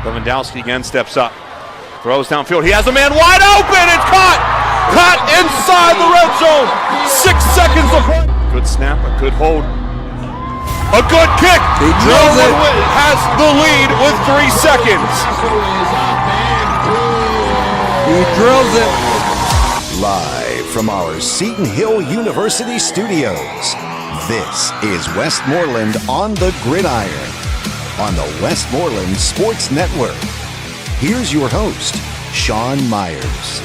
Lewandowski again steps up. Throws downfield. He has a man wide open. It's caught. Caught inside the red zone. 6 seconds of play. Good snap. A good hold. A good kick. He drills it. Has the lead with 3 seconds. He drills it. Live from our Seton Hill University studios, this is Westmoreland on the Gridiron on the Westmoreland Sports Network. Here's your host, Sean Meyers.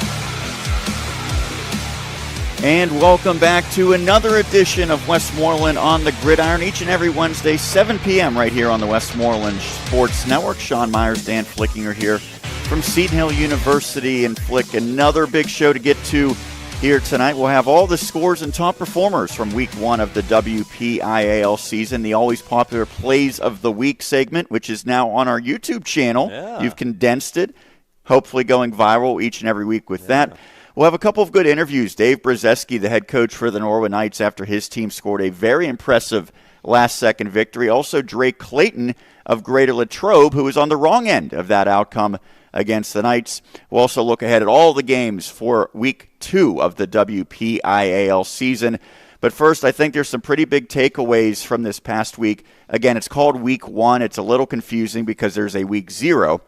And welcome back to another edition of Westmoreland on the Gridiron, each and every Wednesday, 7 p.m. right here on the Westmoreland Sports Network. Sean Meyers, Dan Flickinger here from Seton Hill University. And Flick, another big show to get to here tonight. We'll have all the scores and top performers from week one of the WPIAL season, the always popular Plays of the Week segment, which is now on our YouTube channel. Yeah. You've condensed it, hopefully going viral each and every week with that. We'll have a couple of good interviews. Dave Brozeski, the head coach for the Norwin Knights, after his team scored a very impressive last-second victory. Also, Drake Clayton of Greater Latrobe, who was on the wrong end of that outcome against the Knights. We'll also look ahead at all the games for week two of the WPIAL season. But first, I think there's some pretty big takeaways from this past week. Again, it's called week one. It's a little confusing because there's a week zero.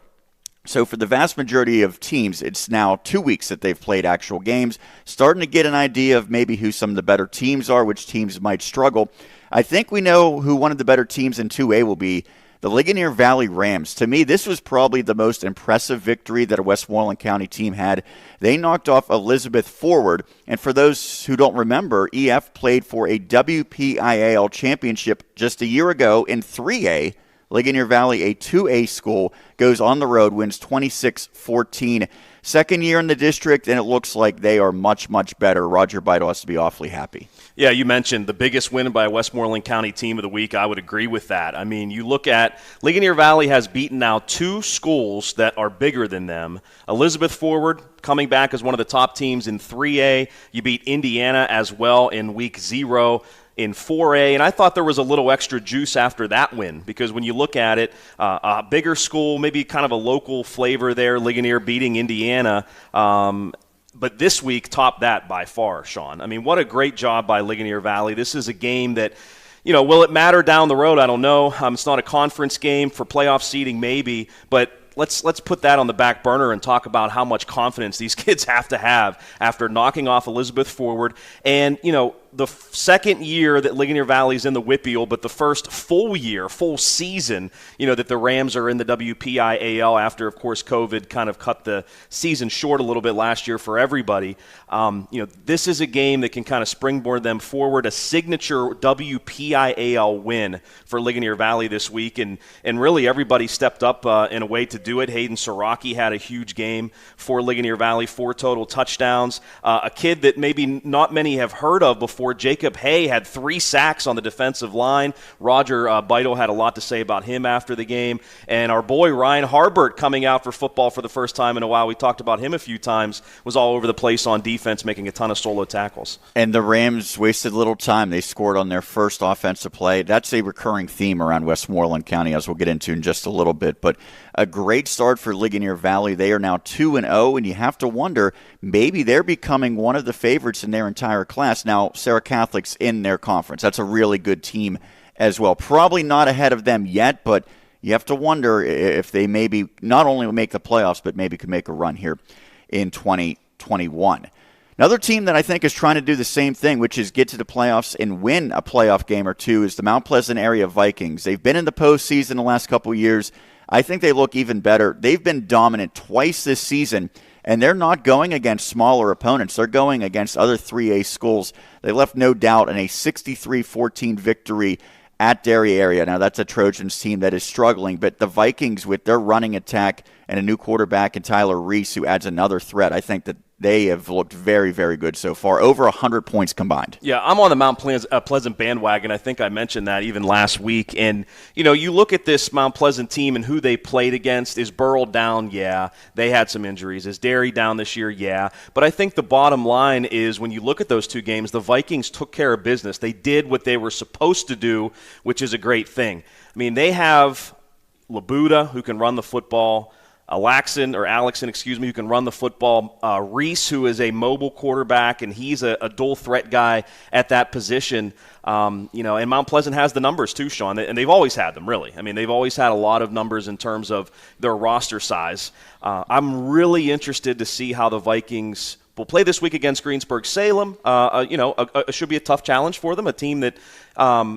So for the vast majority of teams, it's now 2 weeks that they've played actual games, starting to get an idea of maybe who some of the better teams are, which teams might struggle. I think we know who one of the better teams in 2A will be, the Ligonier Valley Rams. To me, this was probably the most impressive victory that a Westmoreland County team had. They knocked off Elizabeth Forward, and for those who don't remember, EF played for a WPIAL championship just a year ago in 3A. Ligonier Valley, a 2A school, goes on the road, wins 26-14. Second year in the district, and it looks like they are much, much better. Roger Beidel has to be awfully happy. Yeah, you mentioned the biggest win by a Westmoreland County team of the week. I would agree with that. I mean, you look at Ligonier Valley has beaten now 2 schools that are bigger than them. Elizabeth Forward coming back as one of the top teams in 3A. You beat Indiana as well in week 0. In 4A, and I thought there was a little extra juice after that win because when you look at it, a bigger school, maybe kind of a local flavor there, Ligonier beating Indiana, but this week topped that by far, Sean. I mean, what a great job by Ligonier Valley. This is a game that, you know, will it matter down the road? I don't know. It's not a conference game for playoff seeding maybe, but let's put that on the back burner and talk about how much confidence these kids have to have after knocking off Elizabeth Forward. And, you know, the second year that Ligonier Valley's in the Whippeal, but the first full season, you know, that the Rams are in the WPIAL after, of course, COVID kind of cut the season short a little bit last year for everybody. You know, this is a game that can kind of springboard them forward, a signature WPIAL win for Ligonier Valley this week, and really everybody stepped up in a way to do it. Hayden Siraki had a huge game for Ligonier Valley, 4 total touchdowns. A kid that maybe not many have heard of before, Jacob Hay, had 3 sacks on the defensive line. Roger Beidel had a lot to say about him after the game. And our boy Ryan Harbert coming out for football for the first time in a while. We talked about him a few times, was all over the place on defense, making a ton of solo tackles. And the Rams wasted little time. They scored on their first offensive play. That's a recurring theme around Westmoreland County, as we'll get into in just a little bit. But a great start for Ligonier Valley. They are now 2-0, and you have to wonder, maybe they're becoming one of the favorites in their entire class. Now, Sarah Catholic's in their conference. That's a really good team as well. Probably not ahead of them yet, but you have to wonder if they maybe not only will make the playoffs, but maybe could make a run here in 2021. Another team that I think is trying to do the same thing, which is get to the playoffs and win a playoff game or two, is the Mount Pleasant area Vikings. They've been in the postseason the last couple of years. I think they look even better. They've been dominant twice this season, and they're not going against smaller opponents. They're going against other 3A schools. They left no doubt in a 63-14 victory at Derry area. Now, that's a Trojans team that is struggling, but the Vikings, with their running attack and a new quarterback in Tyler Reese, who adds another threat, I think that they have looked very, very good so far. Over 100 points combined. Yeah, I'm on the Mount Pleasant bandwagon. I think I mentioned that even last week. And, you know, you look at this Mount Pleasant team and who they played against. Is Burrell down? Yeah. They had some injuries. Is Derry down this year? Yeah. But I think the bottom line is when you look at those two games, the Vikings took care of business. They did what they were supposed to do, which is a great thing. I mean, they have Labuda, who can run the football, Alexon, who can run the football, Reese, who is a mobile quarterback, and he's a dual threat guy at that position. And Mount Pleasant has the numbers too, Sean, and they've always had them, really. I mean, they've always had a lot of numbers in terms of their roster size. I'm really interested to see how the Vikings will play this week against Greensburg-Salem. It should be a tough challenge for them, a team that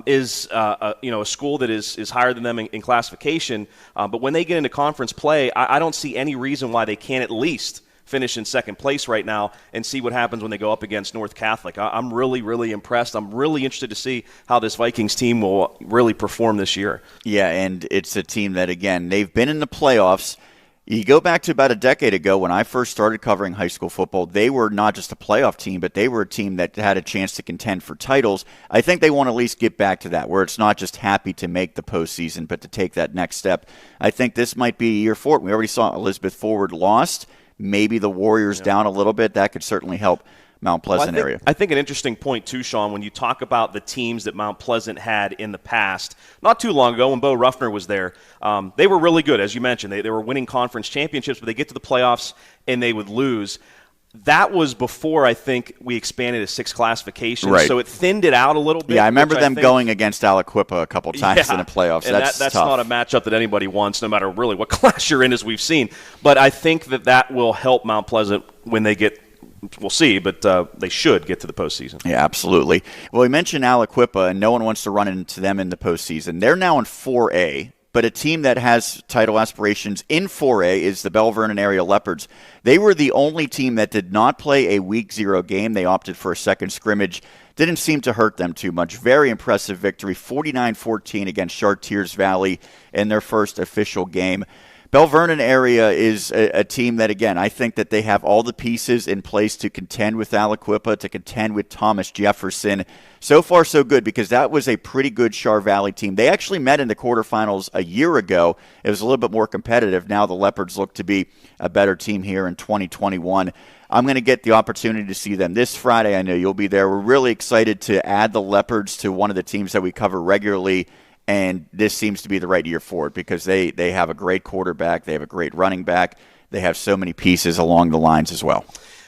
is a school that is higher than them in classification. But when they get into conference play, I don't see any reason why they can't at least finish in second place right now and see what happens when they go up against North Catholic. I'm really, really impressed. I'm really interested to see how this Vikings team will really perform this year. Yeah, and it's a team that, again, they've been in the playoffs. You go back to about a decade ago when I first started covering high school football, they were not just a playoff team, but they were a team that had a chance to contend for titles. I think they want to at least get back to that, where it's not just happy to make the postseason, but to take that next step. I think this might be a year for it. We already saw Elizabeth Forward lost. Maybe the Warriors down a little bit. That could certainly help Mount Pleasant area. I think an interesting point, too, Sean, when you talk about the teams that Mount Pleasant had in the past, not too long ago when Bo Ruffner was there, they were really good, as you mentioned. They were winning conference championships, but they get to the playoffs and they would lose. That was before, I think, we expanded to 6 classifications, right. So it thinned it out a little bit. Yeah, I remember them going against Aliquippa a couple times in the playoffs. And that's tough. not a matchup that anybody wants, no matter really what class you're in, as we've seen. But I think that will help Mount Pleasant when they get – we'll see, but they should get to the postseason. Yeah, absolutely. Well, we mentioned Aliquippa, and no one wants to run into them in the postseason. They're now in 4A, but a team that has title aspirations in 4A is the Bell Vernon Area Leopards. They were the only team that did not play a Week 0 game. They opted for a second scrimmage. Didn't seem to hurt them too much. Very impressive victory, 49-14 against Chartiers Valley in their first official game. Bell Vernon area is a team that, again, I think that they have all the pieces in place to contend with Aliquippa, to contend with Thomas Jefferson. So far, so good, because that was a pretty good Char Valley team. They actually met in the quarterfinals a year ago. It was a little bit more competitive. Now the Leopards look to be a better team here in 2021. I'm going to get the opportunity to see them this Friday. I know you'll be there. We're really excited to add the Leopards to one of the teams that we cover regularly. And this seems to be the right year for it because they have a great quarterback. They have a great running back. They have so many pieces along the lines as well.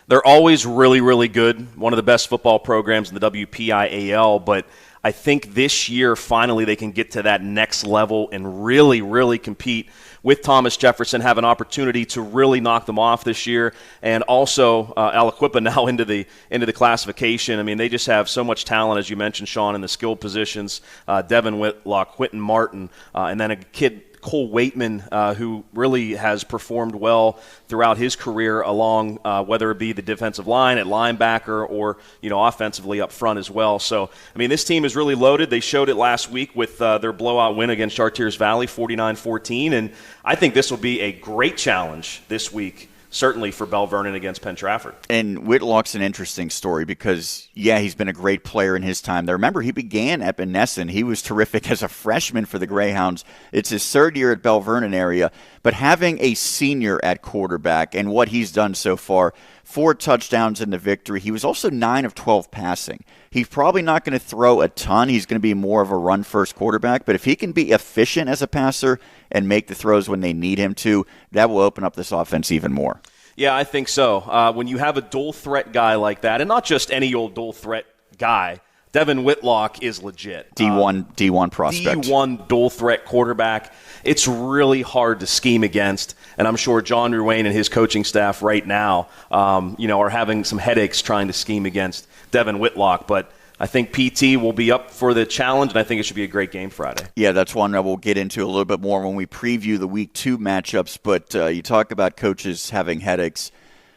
They're always really, really good. One of the best football programs in the WPIAL. But I think this year, finally, they can get to that next level and really, really compete with Thomas Jefferson, have an opportunity to really knock them off this year, and also Aliquippa now into the classification. I mean, they just have so much talent, as you mentioned, Sean, in the skilled positions. Devin Whitlock, Quentin Martin, and then a kid, Cole Waitman, who really has performed well throughout his career along, whether it be the defensive line at linebacker or, offensively up front as well. So, I mean, this team is really loaded. They showed it last week with their blowout win against Chartiers Valley, 49-14, and I think this will be a great challenge this week, certainly for Bell Vernon against Penn Trafford. And Whitlock's an interesting story because, he's been a great player in his time there. Remember, he began at Benesson. He was terrific as a freshman for the Greyhounds. It's his third year at Bell Vernon area. But having a senior at quarterback and what he's done so far, 4 touchdowns in the victory. He was also 9 of 12 passing. He's probably not going to throw a ton. He's going to be more of a run-first quarterback. But if he can be efficient as a passer and make the throws when they need him to, that will open up this offense even more. Yeah, I think so. When you have a dual-threat guy like that, and not just any old dual-threat guy, Devin Whitlock is legit. D1 prospect. D1 dual-threat quarterback. It's really hard to scheme against, and I'm sure John Ruane and his coaching staff right now, are having some headaches trying to scheme against Devin Whitlock. But I think PT will be up for the challenge, and I think it should be a great game Friday. Yeah, that's one that we'll get into a little bit more when we preview the Week 2 matchups. But you talk about coaches having headaches.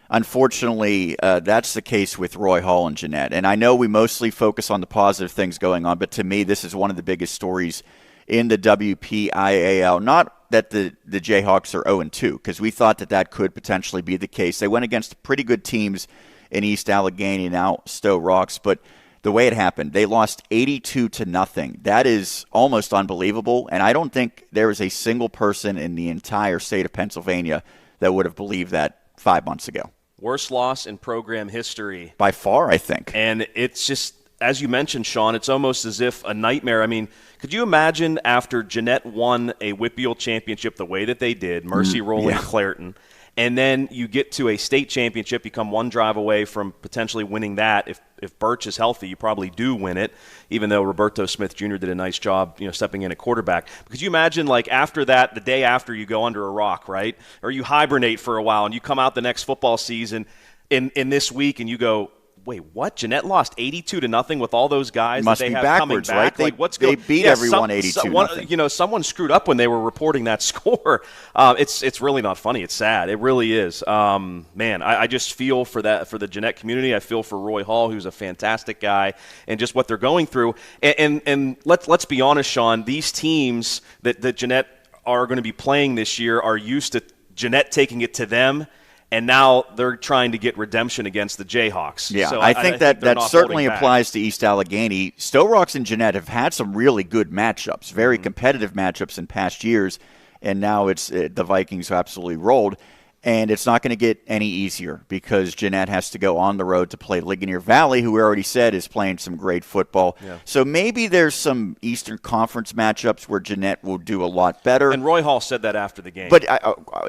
Unfortunately, that's the case with Roy Hall and Jeanette. And I know we mostly focus on the positive things going on, but to me, this is one of the biggest stories in the WPIAL. Not that the Jayhawks are 0-2, because we thought that could potentially be the case. They went against pretty good teams in East Allegheny and now Stowe Rocks, but the way it happened, they lost 82-0. That is almost unbelievable, and I don't think there is a single person in the entire state of Pennsylvania that would have believed that 5 months ago. Worst loss in program history. By far, I think. And it's just as you mentioned, Sean, it's almost as if a nightmare. I mean, could you imagine after Jeanette won a Whitfield championship the way that they did, Mercy rolling Clairton, and then you get to a state championship, you come one drive away from potentially winning that. If Birch is healthy, you probably do win it, even though Roberto Smith Jr. did a nice job, stepping in at quarterback. Could you imagine, like, after that, the day after, you go under a rock, right? Or you hibernate for a while, and you come out the next football season in this week, and you go, wait, what? Jeanette lost 82-0 with all those guys Must that they be have backwards, coming back. right? What's they going? beat everyone 82-0. Someone screwed up when they were reporting that score. It's really not funny. It's sad. It really is. Man, I just feel for the Jeanette community. I feel for Roy Hall, who's a fantastic guy, and just what they're going through. And let's be honest, Sean. These teams that Jeanette are going to be playing this year are used to Jeanette taking it to them. And now they're trying to get redemption against the Jayhawks. Yeah, so I think that certainly applies to East Allegheny. Stowe Rocks and Jeanette have had some really good matchups, very competitive matchups in past years, and now it's the Vikings absolutely rolled. And it's not going to get any easier because Jeanette has to go on the road to play Ligonier Valley, who we already said is playing some great football. Yeah. So maybe there's some Eastern Conference matchups where Jeanette will do a lot better. And Roy Hall said that after the game. But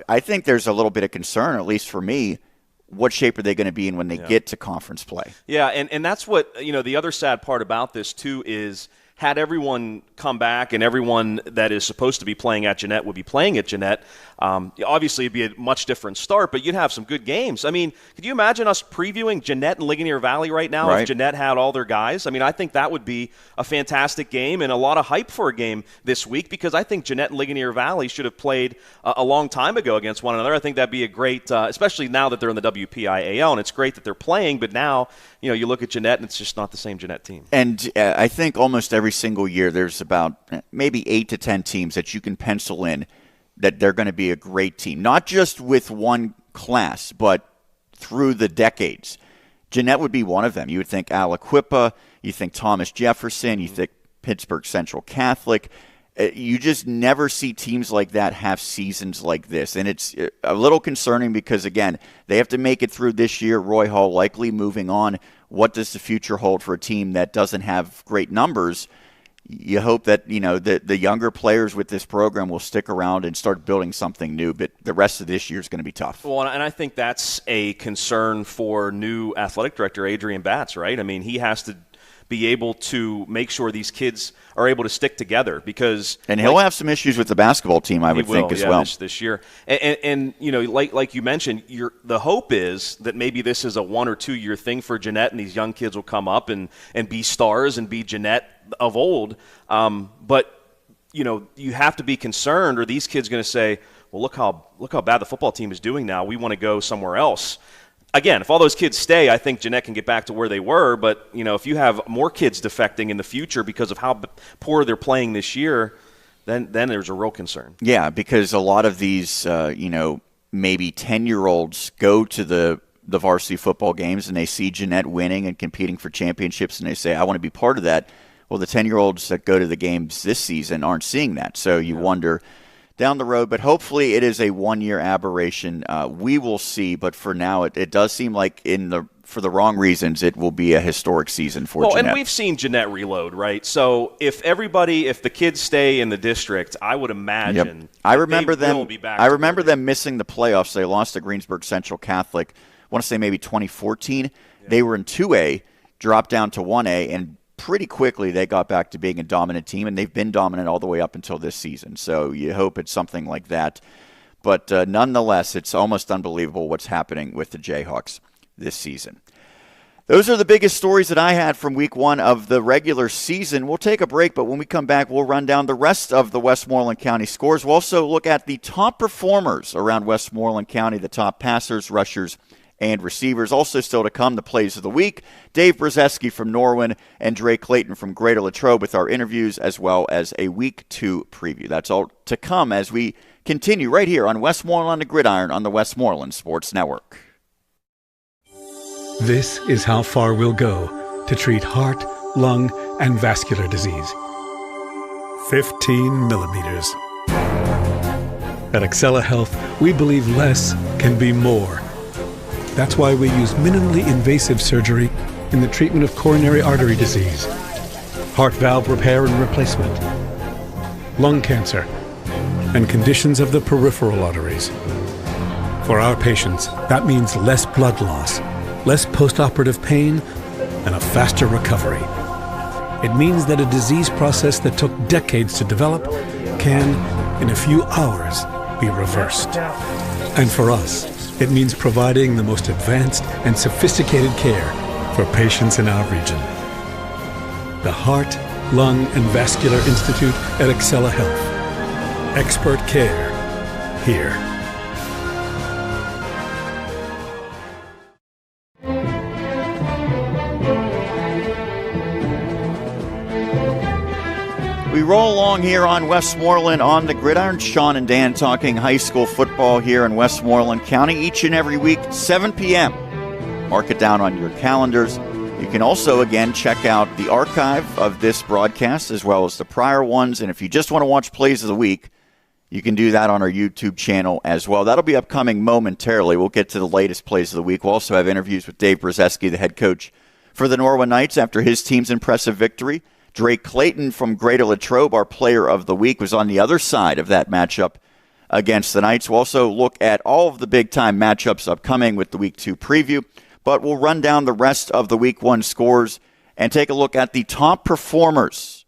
I think there's a little bit of concern, at least for me. What shape are they going to be in when they get to conference play? Yeah, and that's what, the other sad part about this, too, is had everyone come back and everyone that is supposed to be playing at Jeanette would be playing at Jeanette, obviously it'd be a much different start, but you'd have some good games. I mean, could you imagine us previewing Jeanette and Ligonier Valley right now if Jeanette had all their guys? I mean, I think that would be a fantastic game and a lot of hype for a game this week because I think Jeanette and Ligonier Valley should have played a long time ago against one another. I think that'd be a great, especially now that they're in the WPIAL, and it's great that they're playing, but now, you look at Jeanette and it's just not the same Jeanette team. And I think almost every single year there's about maybe 8 to 10 teams that you can pencil in that they're going to be a great team, not just with one class, but through the decades. Jeanette would be one of them. You would think Aliquippa, you think Thomas Jefferson, you think Pittsburgh Central Catholic. You just never see teams like that have seasons like this. And it's a little concerning because, again, they have to make it through this year. Roy Hall likely moving on. What does the future hold for a team that doesn't have great numbers? You hope that, the younger players with this program will stick around and start building something new, but the rest of this year is going to be tough. Well, and I think that's a concern for new athletic director Adrian Batts, right? I mean, he has to be able to make sure these kids are able to stick together because – And he'll have some issues with the basketball team, I would think, as well. This year. And like you mentioned, the hope is that maybe this is a 1 or 2 year thing for Jeanette and these young kids will come up and be stars and be Jeanette of old. But, you have to be concerned, or these kids going to say, well, look how bad the football team is doing now. We want to go somewhere else. Again, if all those kids stay, I think Jeanette can get back to where they were. But, if you have more kids defecting in the future because of how poor they're playing this year, then there's a real concern. Yeah, because a lot of these, maybe 10-year-olds go to the varsity football games and they see Jeanette winning and competing for championships and they say, I want to be part of that. Well, the 10-year-olds that go to the games this season aren't seeing that. So you wonder down the road, but hopefully it is a one-year aberration. We will see, but for now it does seem like for the wrong reasons it will be a historic season for Jeanette. And we've seen Jeanette reload, right? So if the kids stay in the district, I would imagine I remember them. will be back. I remember them missing the playoffs. They lost to Greensburg Central Catholic. I want to say maybe 2014. Yeah. They were in 2A, dropped down to 1A, and pretty quickly they got back to being a dominant team, and they've been dominant all the way up until this season. So you hope it's something like that. But nonetheless, it's almost unbelievable what's happening with the Jayhawks this season. Those are the biggest stories that I had from week 1 of the regular season. We'll take a break, but when we come back, we'll run down the rest of the Westmoreland County scores. We'll also look at the top performers around Westmoreland County, the top passers, rushers, and receivers. Also still to come, the plays of the week. Dave Brozeski from Norwin and Dre Clayton from Greater Latrobe with our interviews as well as a week 2 preview. That's all to come as we continue right here on Westmoreland on the Gridiron on the Westmoreland Sports Network. This is how far we'll go to treat heart, lung, and vascular disease. 15 millimeters. At Excella Health, we believe less can be more. That's why we use minimally invasive surgery in the treatment of coronary artery disease, heart valve repair and replacement, lung cancer, and conditions of the peripheral arteries. For our patients, that means less blood loss, less post-operative pain, and a faster recovery. It means that a disease process that took decades to develop can, in a few hours, be reversed. And for us, it means providing the most advanced and sophisticated care for patients in our region. The Heart, Lung, and Vascular Institute at Excella Health. Expert care here. We roll along here on Westmoreland on the Gridiron. Sean and Dan talking high school football here in Westmoreland County each and every week, 7 p.m. Mark it down on your calendars. You can also, again, check out the archive of this broadcast as well as the prior ones. And if you just want to watch plays of the week, you can do that on our YouTube channel as well. That'll be upcoming momentarily. We'll get to the latest plays of the week. We'll also have interviews with Dave Brozeski, the head coach for the Norwin Knights after his team's impressive victory. Drake Clayton from Greater Latrobe, our player of the week, was on the other side of that matchup against the Knights. We'll also look at all of the big-time matchups upcoming with the Week 2 preview, but we'll run down the rest of the Week 1 scores and take a look at the top performers.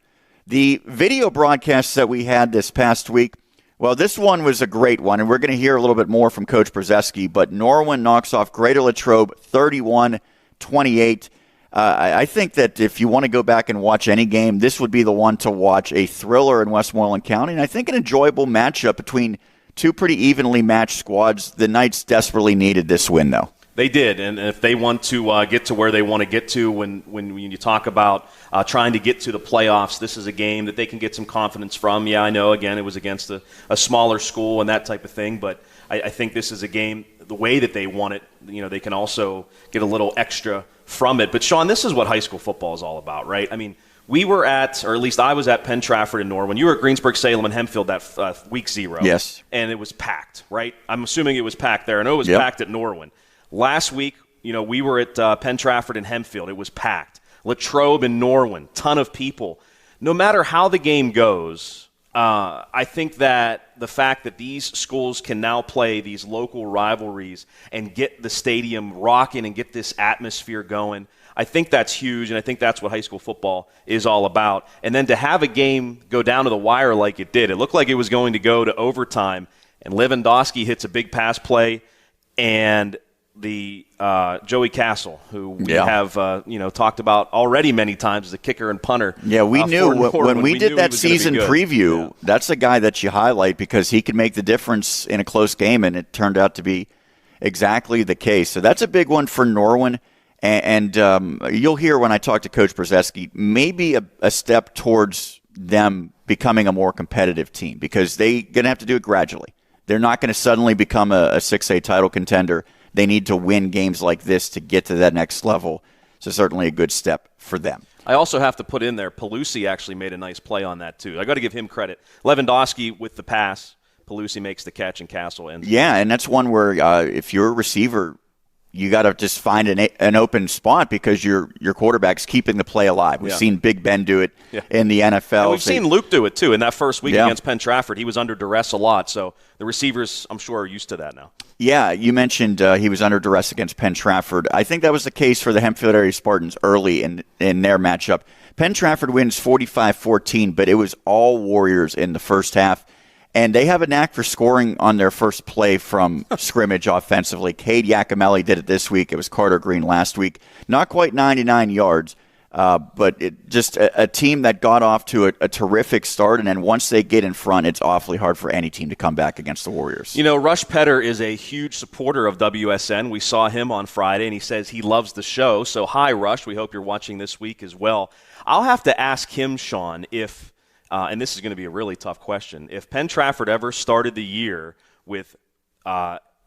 The video broadcasts that we had this past week, well, this one was a great one, and we're going to hear a little bit more from Coach Brozeski, but Norwin knocks off Greater Latrobe 31-28. I think that if you want to go back and watch any game, this would be the one to watch. A thriller in Westmoreland County, and I think an enjoyable matchup between two pretty evenly matched squads. The Knights desperately needed this win, though. They did, and if they want to get to where they want to get to when you talk about trying to get to the playoffs, this is a game that they can get some confidence from. Yeah, I know, again, it was against a smaller school and that type of thing, but I think this is a game, the way that they want it, they can also get a little extra from it. But, Sean, this is what high school football is all about, right? I mean, we were at, or at least I was at Penn Trafford and Norwin. You were at Greensburg, Salem, and Hempfield that week 0. Yes. And it was packed, right? I'm assuming it was packed there. I know it was packed at Norwin. Last week, we were at Penn Trafford and Hempfield. It was packed. Latrobe and Norwin, ton of people. No matter how the game goes, I think that the fact that these schools can now play these local rivalries and get the stadium rocking and get this atmosphere going, I think that's huge, and I think that's what high school football is all about. And then to have a game go down to the wire like it did, it looked like it was going to go to overtime, and Lewandowski hits a big pass play, and the Joey Castle, who we have talked about already many times as a kicker and punter. Yeah, we knew when we did that season preview, that's a guy that you highlight because he can make the difference in a close game, and it turned out to be exactly the case. So that's a big one for Norwin, and you'll hear when I talk to Coach Brozeski, maybe a step towards them becoming a more competitive team because they're going to have to do it gradually. They're not going to suddenly become a 6A title contender. They need to win games like this to get to that next level. So certainly a good step for them. I also have to put in there, Pelusi actually made a nice play on that too. I got to give him credit. Lewandowski with the pass, Pelusi makes the catch, and Castle ends. Yeah, and that's one where if you're a receiver, you got to just find an open spot because your quarterback's keeping the play alive. We've seen Big Ben do it in the NFL. And we've seen Luke do it too. In that first week against Penn Trafford, he was under duress a lot. So the receivers, I'm sure, are used to that now. Yeah, you mentioned he was under duress against Penn Trafford. I think that was the case for the Hempfield area Spartans early in their matchup. Penn Trafford wins 45-14, but it was all Warriors in the first half. And they have a knack for scoring on their first play from scrimmage offensively. Cade Yacomelli did it this week. It was Carter Green last week. Not quite 99 yards, but just a team that got off to a terrific start. And then once they get in front, it's awfully hard for any team to come back against the Warriors. Rush Petter is a huge supporter of WSN. We saw him on Friday, and he says he loves the show. So hi, Rush. We hope you're watching this week as well. I'll have to ask him, Sean, if and this is going to be a really tough question. If Penn Trafford ever started the year with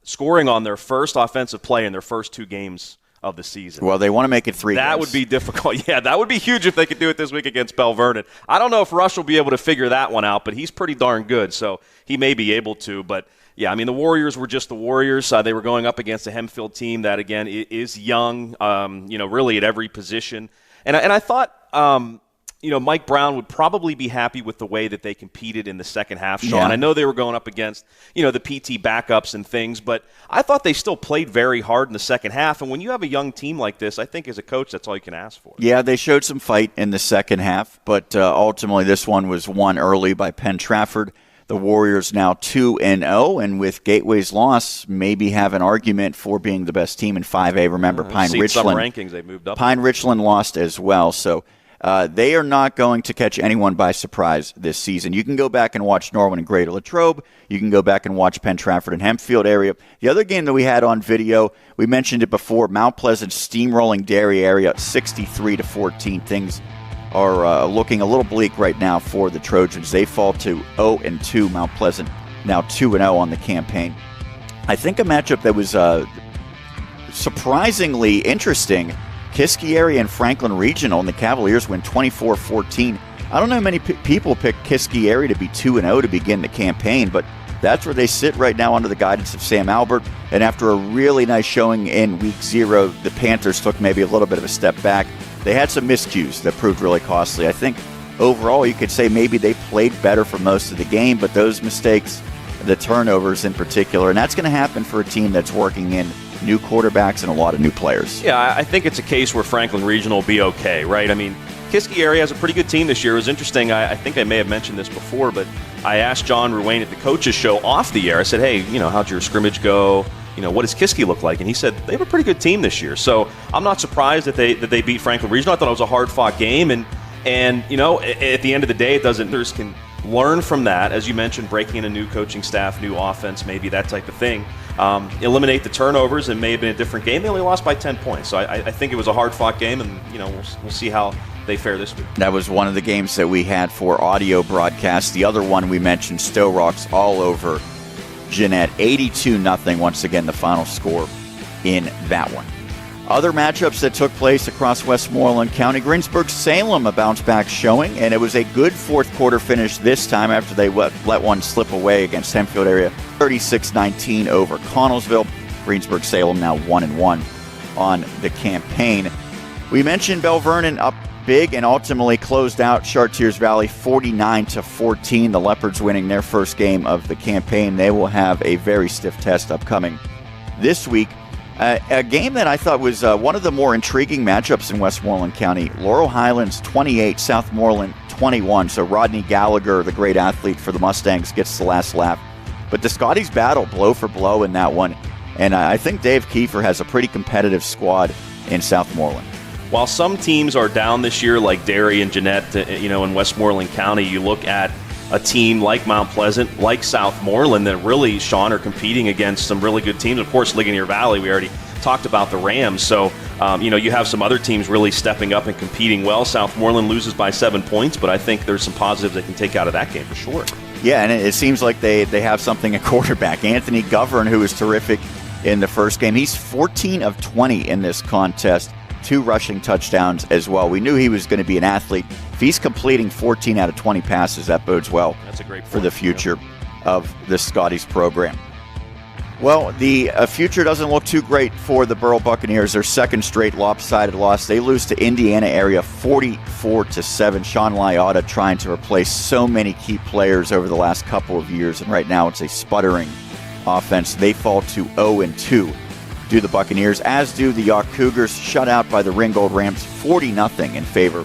scoring on their first offensive play in their first 2 games of the season. Well, they want to make it 3 That games. would be difficult. Yeah, that would be huge if they could do it this week against Bell Vernon. I don't know if Rush will be able to figure that one out, but he's pretty darn good, so he may be able to. But, yeah, I mean, the Warriors were just the Warriors. They were going up against a Hempfield team that, again, is young, really at every position. And I thought Mike Brown would probably be happy with the way that they competed in the second half, Sean. Yeah. I know they were going up against, the PT backups and things, but I thought they still played very hard in the second half. And when you have a young team like this, I think as a coach, that's all you can ask for. Yeah, they showed some fight in the second half, but ultimately this one was won early by Penn Trafford. The Warriors now 2-0, and with Gateway's loss, maybe have an argument for being the best team in 5A. Remember, Pine Richland. Some rankings they moved up. Pine Richland lost as well, so they are not going to catch anyone by surprise this season. You can go back and watch Norwin and Greater Latrobe. You can go back and watch Penn Trafford and Hempfield area. The other game that we had on video, we mentioned it before, Mount Pleasant steamrolling Dairy area, 63-14. Things are looking a little bleak right now for the Trojans. They fall to 0-2. Mount Pleasant now 2-0 on the campaign. I think a matchup that was surprisingly interesting, Kiski area and Franklin Regional, and the Cavaliers win 24-14. I don't know how many people picked Kiski area to be 2-0 to begin the campaign, but that's where they sit right now under the guidance of Sam Albert. And after a really nice showing in week 0, the Panthers took maybe a little bit of a step back. They had some miscues that proved really costly. I think overall you could say maybe they played better for most of the game, but those mistakes, the turnovers in particular, and that's going to happen for a team that's working in new quarterbacks and a lot of new players. Yeah, I think it's a case where Franklin Regional will be okay, right? I mean, Kiski area has a pretty good team this year. It was interesting. I think I may have mentioned this before, but I asked John Ruane at the coaches show off the air. I said, hey, how'd your scrimmage go? What does Kiski look like? And he said they have a pretty good team this year. So I'm not surprised that they beat Franklin Regional. I thought it was a hard-fought game. And at the end of the day, others can learn from that. As you mentioned, breaking in a new coaching staff, new offense, maybe that type of thing. Eliminate the turnovers, and may have been a different game. They only lost by 10 points. So I think it was a hard-fought game, and we'll see how they fare this week. That was one of the games that we had for audio broadcast. The other one we mentioned, Stowe Rocks all over Jeanette, 82-0. Once again, the final score in that one. Other matchups that took place across Westmoreland County, Greensburg-Salem, a bounce-back showing, and it was a good fourth quarter finish this time after they let one slip away against Hempfield area, 36-19 over Connellsville. Greensburg-Salem now 1-1 on the campaign. We mentioned Bell Vernon up big and ultimately closed out Chartiers Valley 49-14. The Leopards winning their first game of the campaign. They will have a very stiff test upcoming this week. A game that I thought was one of the more intriguing matchups in Westmoreland County. Laurel Highlands 28, Southmoreland 21. So Rodney Gallagher, the great athlete for the Mustangs, gets the last laugh. But the Scotties battle blow for blow in that one. And I think Dave Kiefer has a pretty competitive squad in Southmoreland. While some teams are down this year, like Derry and Jeanette, in Westmoreland County, you look at a team like Mount Pleasant, like Southmoreland, that really, Sean, are competing against some really good teams. Of course, Ligonier Valley, we already talked about the Rams. So, you have some other teams really stepping up and competing well. Southmoreland loses by 7 points, but I think there's some positives they can take out of that game for sure. Yeah, and it seems like they have something at quarterback. Anthony Govern, who was terrific in the first game, he's 14 of 20 in this contest. 2 rushing touchdowns as well. We knew he was going to be an athlete. If he's completing 14 out of 20 passes, that bodes well. That's a great point for the future of the Scotties program. Well, the future doesn't look too great for the Burrell Buccaneers. Their second straight lopsided loss. They lose to Indiana area 44-7. Sean Liotta trying to replace so many key players over the last couple of years, and right now it's a sputtering offense. They fall to 0-2. Do the Buccaneers, as do the York Cougars, shut out by the Ringgold Rams, 40-0 in favor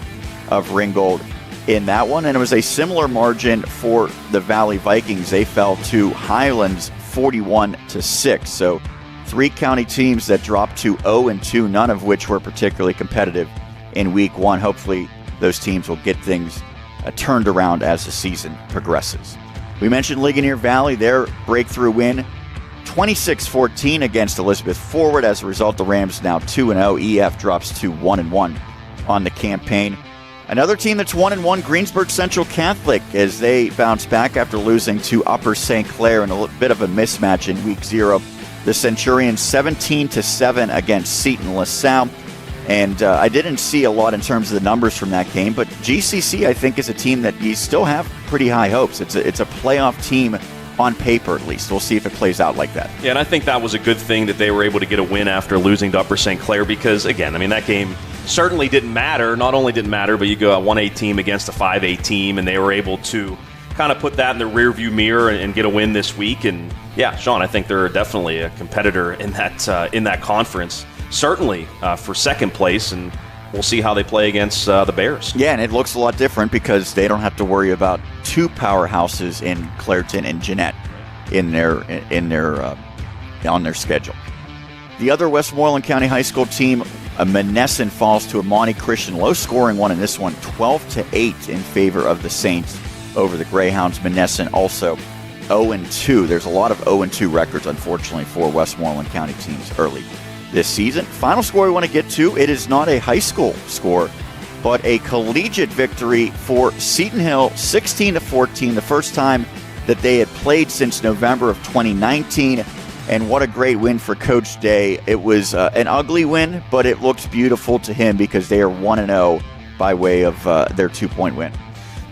of Ringgold in that one. And it was a similar margin for the Valley Vikings. They fell to Highlands 41-6. So 3 county teams that dropped to 0-2, none of which were particularly competitive in week 1. Hopefully those teams will get things turned around as the season progresses. We mentioned Ligonier Valley, their breakthrough win, 26-14 against Elizabeth Forward. As a result, the Rams now 2-0. EF drops to 1-1 on the campaign. Another team that's 1-1, Greensburg Central Catholic, as they bounce back after losing to Upper St. Clair in a bit of a mismatch in week 0. the Centurions 17-7 against Seton LaSalle. And I didn't see a lot in terms of the numbers from that game, but GCC, I think, is a team that you still have pretty high hopes. It's a playoff team on paper, at least. We'll see if it plays out like that. Yeah, and I think that was a good thing that they were able to get a win after losing to Upper St. Clair because, again, I mean, that game certainly didn't matter. Not only didn't matter, but you go a 1A team against a 5A team, and they were able to kind of put that in the rearview mirror and get a win this week. And, yeah, Sean, I think they're definitely a competitor in that conference. Certainly for second place, and we'll see how they play against the Bears. Yeah, and it looks a lot different because they don't have to worry about two powerhouses in Clairton and Jeanette on their schedule. The other Westmoreland County High School team, Monessen, falls to a Monty Christian low-scoring one in this one, 12-8 in favor of the Saints over the Greyhounds. Monessen also 0-2. There's a lot of 0-2 records, unfortunately, for Westmoreland County teams early this season. Final score we want to get to, it is not a high school score, but a collegiate victory for Seton Hill, 16-14, the first time that they had played since November of 2019. And what a great win for Coach Day. It was an ugly win, but it looks beautiful to him because they are 1-0 by way of their 2-point win.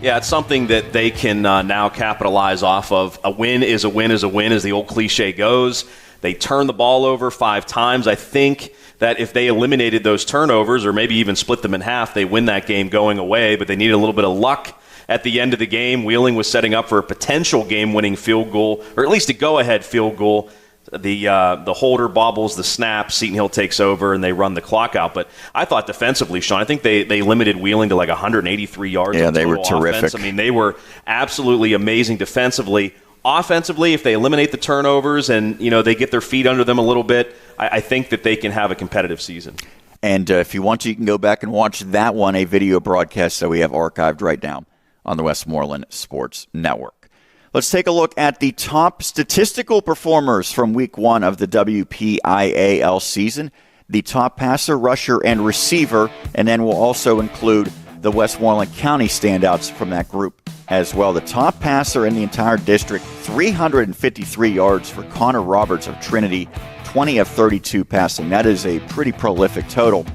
Yeah, it's something that they can now capitalize off of. A win is a win is a win, as the old cliche goes. They turned the ball over 5 times. I think that if they eliminated those turnovers or maybe even split them in half, they win that game going away, but they needed a little bit of luck at the end of the game. Wheeling was setting up for a potential game-winning field goal, or at least a go-ahead field goal. The holder bobbles the snap, Seton Hill takes over, and they run the clock out. But I thought defensively, Sean, I think they limited Wheeling to like 183 yards. Yeah, they were terrific. Offense. I mean, they were absolutely amazing defensively. Offensively, if they eliminate the turnovers and they get their feet under them a little bit, I think that they can have a competitive season. And if you want to, you can go back and watch that one, a video broadcast that we have archived right now on the Westmoreland Sports Network. Let's take a look at the top statistical performers from Week 1 of the WPIAL season, the top passer, rusher, and receiver, and then we'll also include the Westmoreland County standouts from that group as well. The top passer in the entire district, 353 yards for Connor Roberts of Trinity, 20 of 32 passing. That is a pretty prolific total.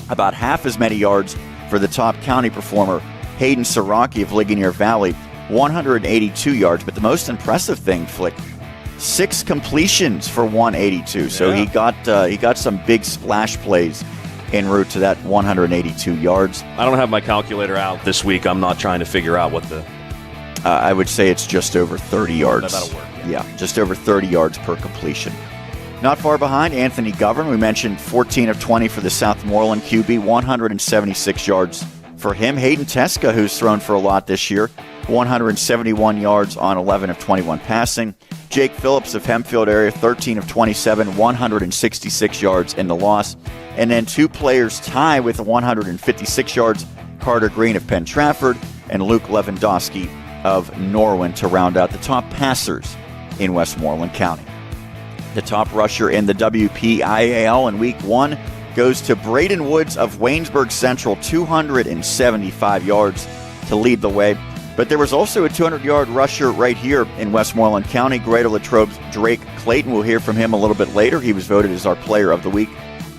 About half as many yards for the top county performer, Hayden Siraki of Ligonier Valley, 182 yards. But the most impressive thing, Flick, 6 completions for 182. Yeah. So he got some big splash plays en route to that 182 yards. I don't have my calculator out this week. I'm not trying to figure out what the... I would say it's just over 30 yards. That'll work. Yeah, just over 30 yards per completion. Not far behind, Anthony Govern. We mentioned 14 of 20 for the Southmoreland QB, 176 yards for him. Hayden Teska, who's thrown for a lot this year, 171 yards on 11 of 21 passing. Jake Phillips of Hempfield area, 13 of 27, 166 yards in the loss. And then 2 players tie with 156 yards, Carter Green of Penn Trafford and Luke Lewandowski of Norwin to round out the top passers in Westmoreland County. The top rusher in the WPIAL in Week 1 goes to Braden Woods of Waynesburg Central, 275 yards to lead the way. But there was also a 200-yard rusher right here in Westmoreland County, Greater Latrobe's Drake Clayton. We'll hear from him a little bit later. He was voted as our player of the week.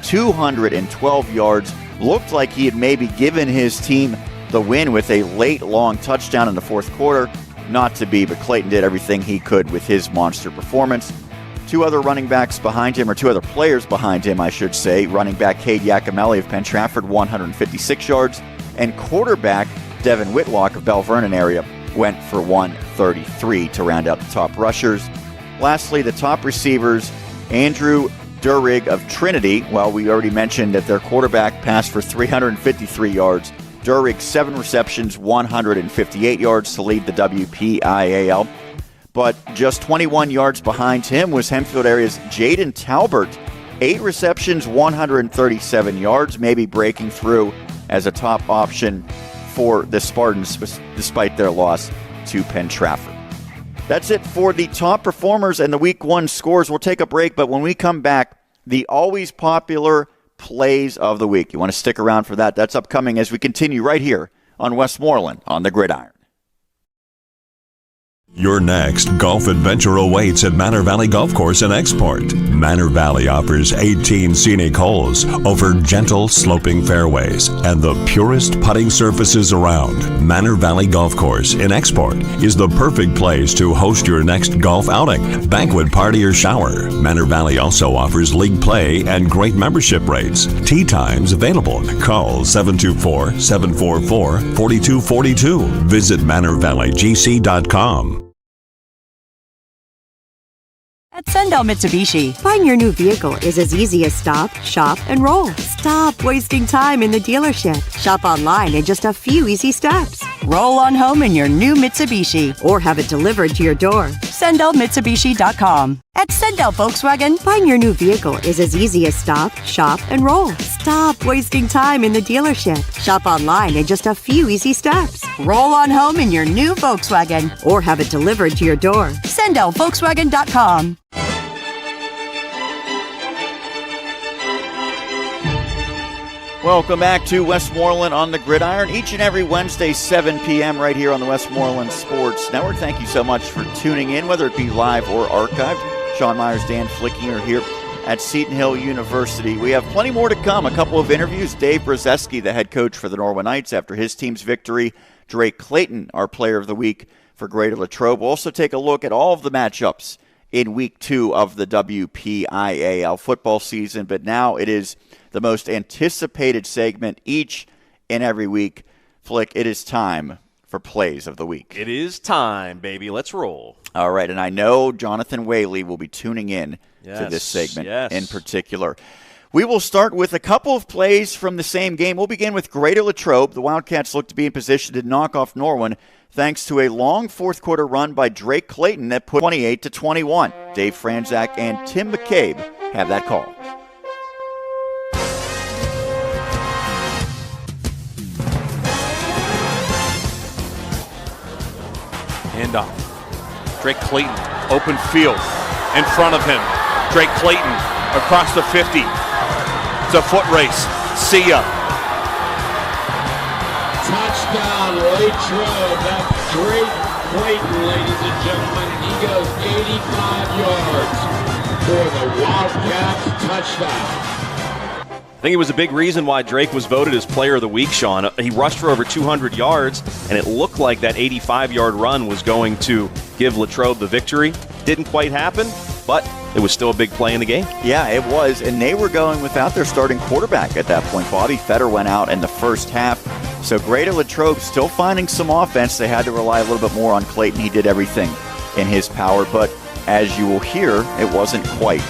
212 yards. Looked like he had maybe given his team the win with a late, long touchdown in the fourth quarter. Not to be, but Clayton did everything he could with his monster performance. 2 other running backs behind him, or 2 other players behind him, I should say. Running back Cade Yacomelli of Penn Trafford, 156 yards. And quarterback Devin Whitlock of Bell Vernon area went for 133 to round out the top rushers. Lastly, the top receivers, Andrew Durig of Trinity. Well, we already mentioned that their quarterback passed for 353 yards. Durig, 7 receptions, 158 yards to lead the WPIAL. But just 21 yards behind him was Hempfield area's Jaden Talbert. 8 receptions, 137 yards, maybe breaking through as a top option for the Spartans despite their loss to Penn Trafford. That's it for the top performers and the Week 1 scores. We'll take a break, but when we come back, the always popular plays of the week. You want to stick around for that. That's upcoming as we continue right here on Westmoreland on the Gridiron. Your next golf adventure awaits at Manor Valley Golf Course in Export. Manor Valley offers 18 scenic holes over gentle sloping fairways and the purest putting surfaces around. Manor Valley Golf Course in Export is the perfect place to host your next golf outing, banquet party, or shower. Manor Valley also offers league play and great membership rates. Tee times available. Call 724-744-4242. Visit ManorValleyGC.com. At Sunbelt Mitsubishi, buying your new vehicle is as easy as stop, shop, and roll. Stop wasting time in the dealership. Shop online in just a few easy steps. Roll on home in your new Mitsubishi or have it delivered to your door. SunbeltMitsubishi.com. At Sunbelt Volkswagen, buying your new vehicle is as easy as stop, shop, and roll. Stop wasting time in the dealership. Shop online in just a few easy steps. Roll on home in your new Volkswagen or have it delivered to your door. SunbeltVolkswagen.com. Welcome back to Westmoreland on the Gridiron, each and every Wednesday, 7 p.m. right here on the Westmoreland Sports Network. Thank you so much for tuning in, whether it be live or archived. Sean Meyers, Dan Flickinger here at Seton Hill University. We have plenty more to come. A couple of interviews. Dave Brozeski, the head coach for the Norwin Knights after his team's victory. Drake Clayton, our player of the week for Greater Latrobe. We'll also take a look at all of the matchups in Week 2 of the WPIAL football season. But now it is the most anticipated segment each and every week. Flick, it is time for Plays of the Week. It is time, baby. Let's roll. All right, and I know Jonathan Whaley will be tuning in to this segment in particular. We will start with a couple of plays from the same game. We'll begin with Greater Latrobe. The Wildcats look to be in position to knock off Norwin thanks to a long fourth-quarter run by Drake Clayton that put 28-21. Dave Franzak and Tim McCabe have that call. Handoff. Drake Clayton, open field, in front of him. Drake Clayton across the 50. It's a foot race. See ya. Touchdown, Latrobe. That's Drake Clayton, ladies and gentlemen. And he goes 85 yards for the Wildcats touchdown. I think it was a big reason why Drake was voted as Player of the Week, Sean. He rushed for over 200 yards, and it looked like that 85-yard run was going to give Latrobe the victory. Didn't quite happen, but it was still a big play in the game. Yeah, it was, and they were going without their starting quarterback at that point. Bobby Fetter went out in the first half, so Greater Latrobe still finding some offense. They had to rely a little bit more on Clayton. He did everything in his power, but as you will hear, it wasn't quite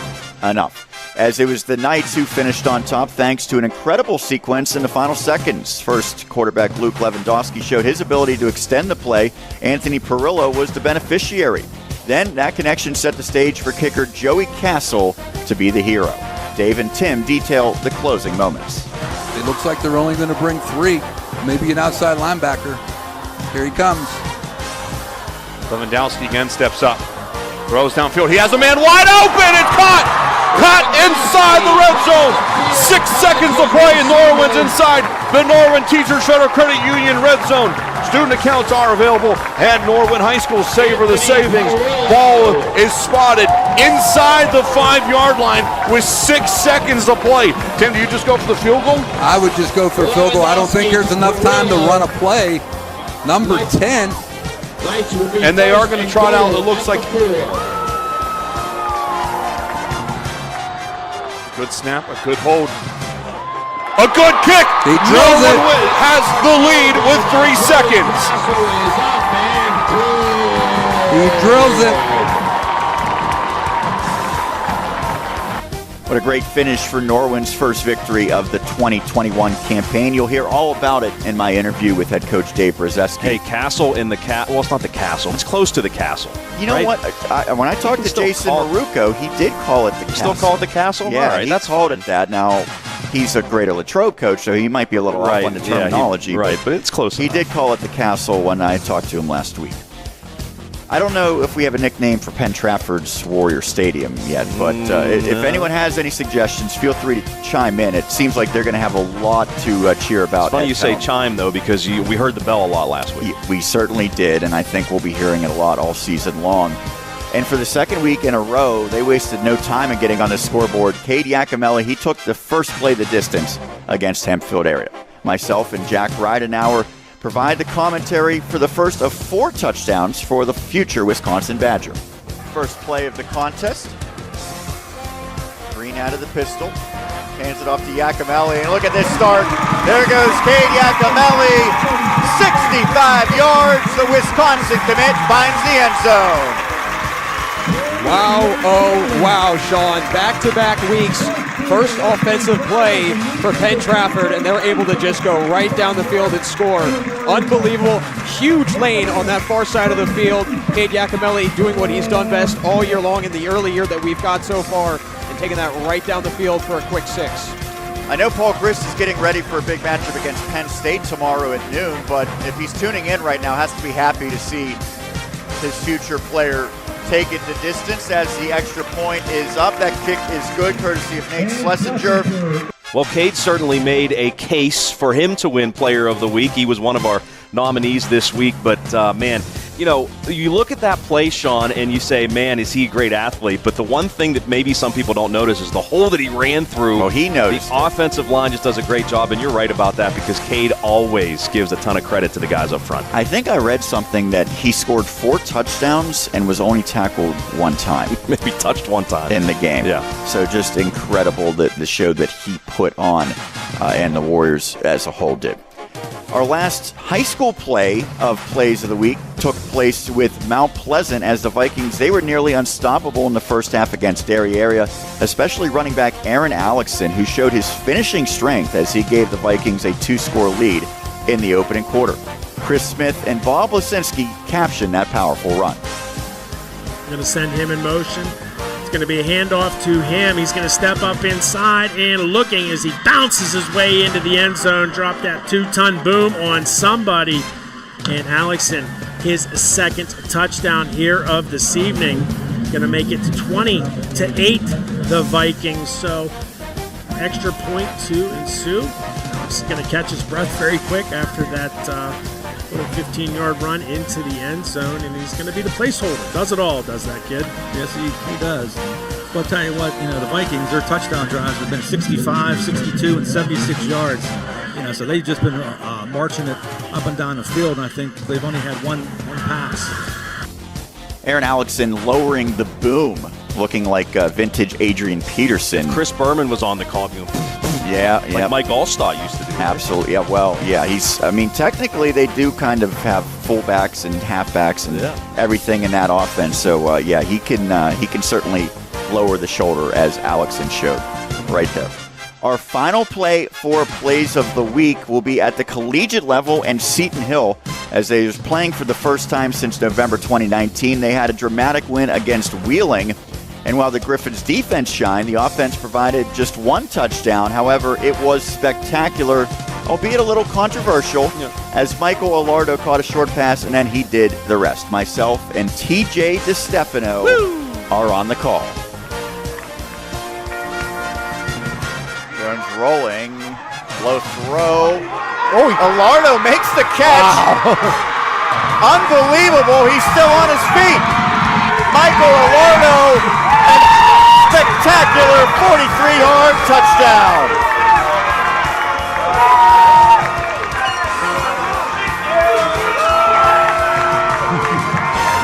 enough, as it was the Knights who finished on top thanks to an incredible sequence in the final seconds. First, quarterback Luke Lewandowski showed his ability to extend the play. Anthony Perillo was the beneficiary. Then that connection set the stage for kicker Joey Castle to be the hero. Dave and Tim detail the closing moments. It looks like they're only going to bring 3, maybe an outside linebacker. Here he comes. Lewandowski again steps up. Throws downfield. He has a man wide open. It's caught. Caught inside the red zone. 6 seconds to play, and Norwin's inside the Norwin Teacher Shredder Credit Union red zone. Student accounts are available at Norwin High School. Savor the savings. Ball is spotted inside the 5-yard line with 6 seconds to play. Tim, do you just go for the field goal? I would just go for a field goal. I don't think there's enough time to run a play. Number 10. And they are going to trot out, it looks like. Good snap, a good hold. A good kick! He drills it. Has the lead with 3 seconds. He drills it. What a great finish for Norwin's first victory of the 2021 campaign. You'll hear all about it in my interview with head coach Dave Brozeski. Hey, Castle in the well, it's not the Castle. It's close to the Castle. You know right? what? When I talked to Jason Maruco, he did call it the Castle. Still call it the Castle? Yeah, all right, that's called it that. Now, he's a Greater Latrobe coach, so he might be a little off on the terminology. But it's close He enough. did call it the Castle when I talked to him last week. I don't know if we have a nickname for Penn Trafford's Warrior Stadium yet, but if anyone has any suggestions, feel free to chime in. It seems like they're going to have a lot to cheer about. It's funny you say chime, though, because we heard the bell a lot last week. We certainly did, and I think we'll be hearing it a lot all season long. And for the second week in a row, they wasted no time in getting on the scoreboard. Cade Yacomelli, he took the first play the distance against Hempfield area. Myself and Jack Ridenauer provide the commentary for the first of 4 touchdowns for the future Wisconsin Badger. First play of the contest. Green out of the pistol. Hands it off to Yacomelli, and look at this start. There goes Cade Yacomelli. 65 yards. The Wisconsin commit finds the end zone. Wow, oh wow, Sean. Back-to-back weeks. First offensive play for Penn Trafford, and they're able to just go right down the field and score. Unbelievable. Huge lane on that far side of the field. Cade Yacomelli doing what he's done best all year long in the early year that we've got so far, and taking that right down the field for a quick 6. I know Paul Grist is getting ready for a big matchup against Penn State tomorrow at noon, but if he's tuning in right now, has to be happy to see his future player take it the distance as the extra point is up. That kick is good, courtesy of Nate Schlesinger. Well, Cade certainly made a case for him to win Player of the Week. He was one of our nominees this week, but man, you know, you look at that play, Sean, and you say, man, is he a great athlete? But the one thing that maybe some people don't notice is the hole that he ran through. Oh, he noticed. The offensive line just does a great job, and you're right about that because Cade always gives a ton of credit to the guys up front. I think I read something that he scored 4 touchdowns and was only tackled 1 time. Maybe touched 1 time. In the game. Yeah. So just incredible that the show that he put on and the Warriors as a whole did. Our last high school play of Plays of the Week took place with Mount Pleasant as the Vikings, they were nearly unstoppable in the first half against Derry area, especially running back Aaron Alexson, who showed his finishing strength as he gave the Vikings a 2-score lead in the opening quarter. Chris Smith and Bob Lisinski captioned that powerful run. We're going to send him in motion. It's going to be a handoff to him. He's going to step up inside and looking as he bounces his way into the end zone. Drop that 2-ton boom on somebody. And Alexson, his second touchdown here of this evening. Going to make it 20-8, the Vikings. So extra point to ensue. Alex is going to catch his breath very quick after that little 15-yard run into the end zone, and he's going to be the placeholder. Does it all, does that kid? Yes, he does. Well, I'll tell you what, you know, the Vikings, their touchdown drives have been 65, 62, and 76 yards. You know, so they've just been marching it up and down the field, and I think they've only had one pass. Aaron Alexson lowering the boom, looking like vintage Adrian Peterson. Chris Berman was on the call. Yeah, like Mike Allstott used to do. Absolutely. Yeah, well, yeah, technically they do kind of have fullbacks and halfbacks and everything in that offense. So, yeah, he can certainly lower the shoulder, as Alexson showed right there. Our final play for Plays of the Week will be at the collegiate level and Seton Hill, as they was playing for the first time since November 2019. They had a dramatic win against Wheeling. And while the Griffins' defense shined, the offense provided just 1 touchdown. However, it was spectacular, albeit a little controversial, as Michael Alardo caught a short pass, and then he did the rest. Myself and TJ DeStefano are on the call. Runs rolling. Low throw. Oh, Alardo makes the catch. Wow. Unbelievable. He's still on his feet. Michael Alardo, a spectacular 43-yard touchdown.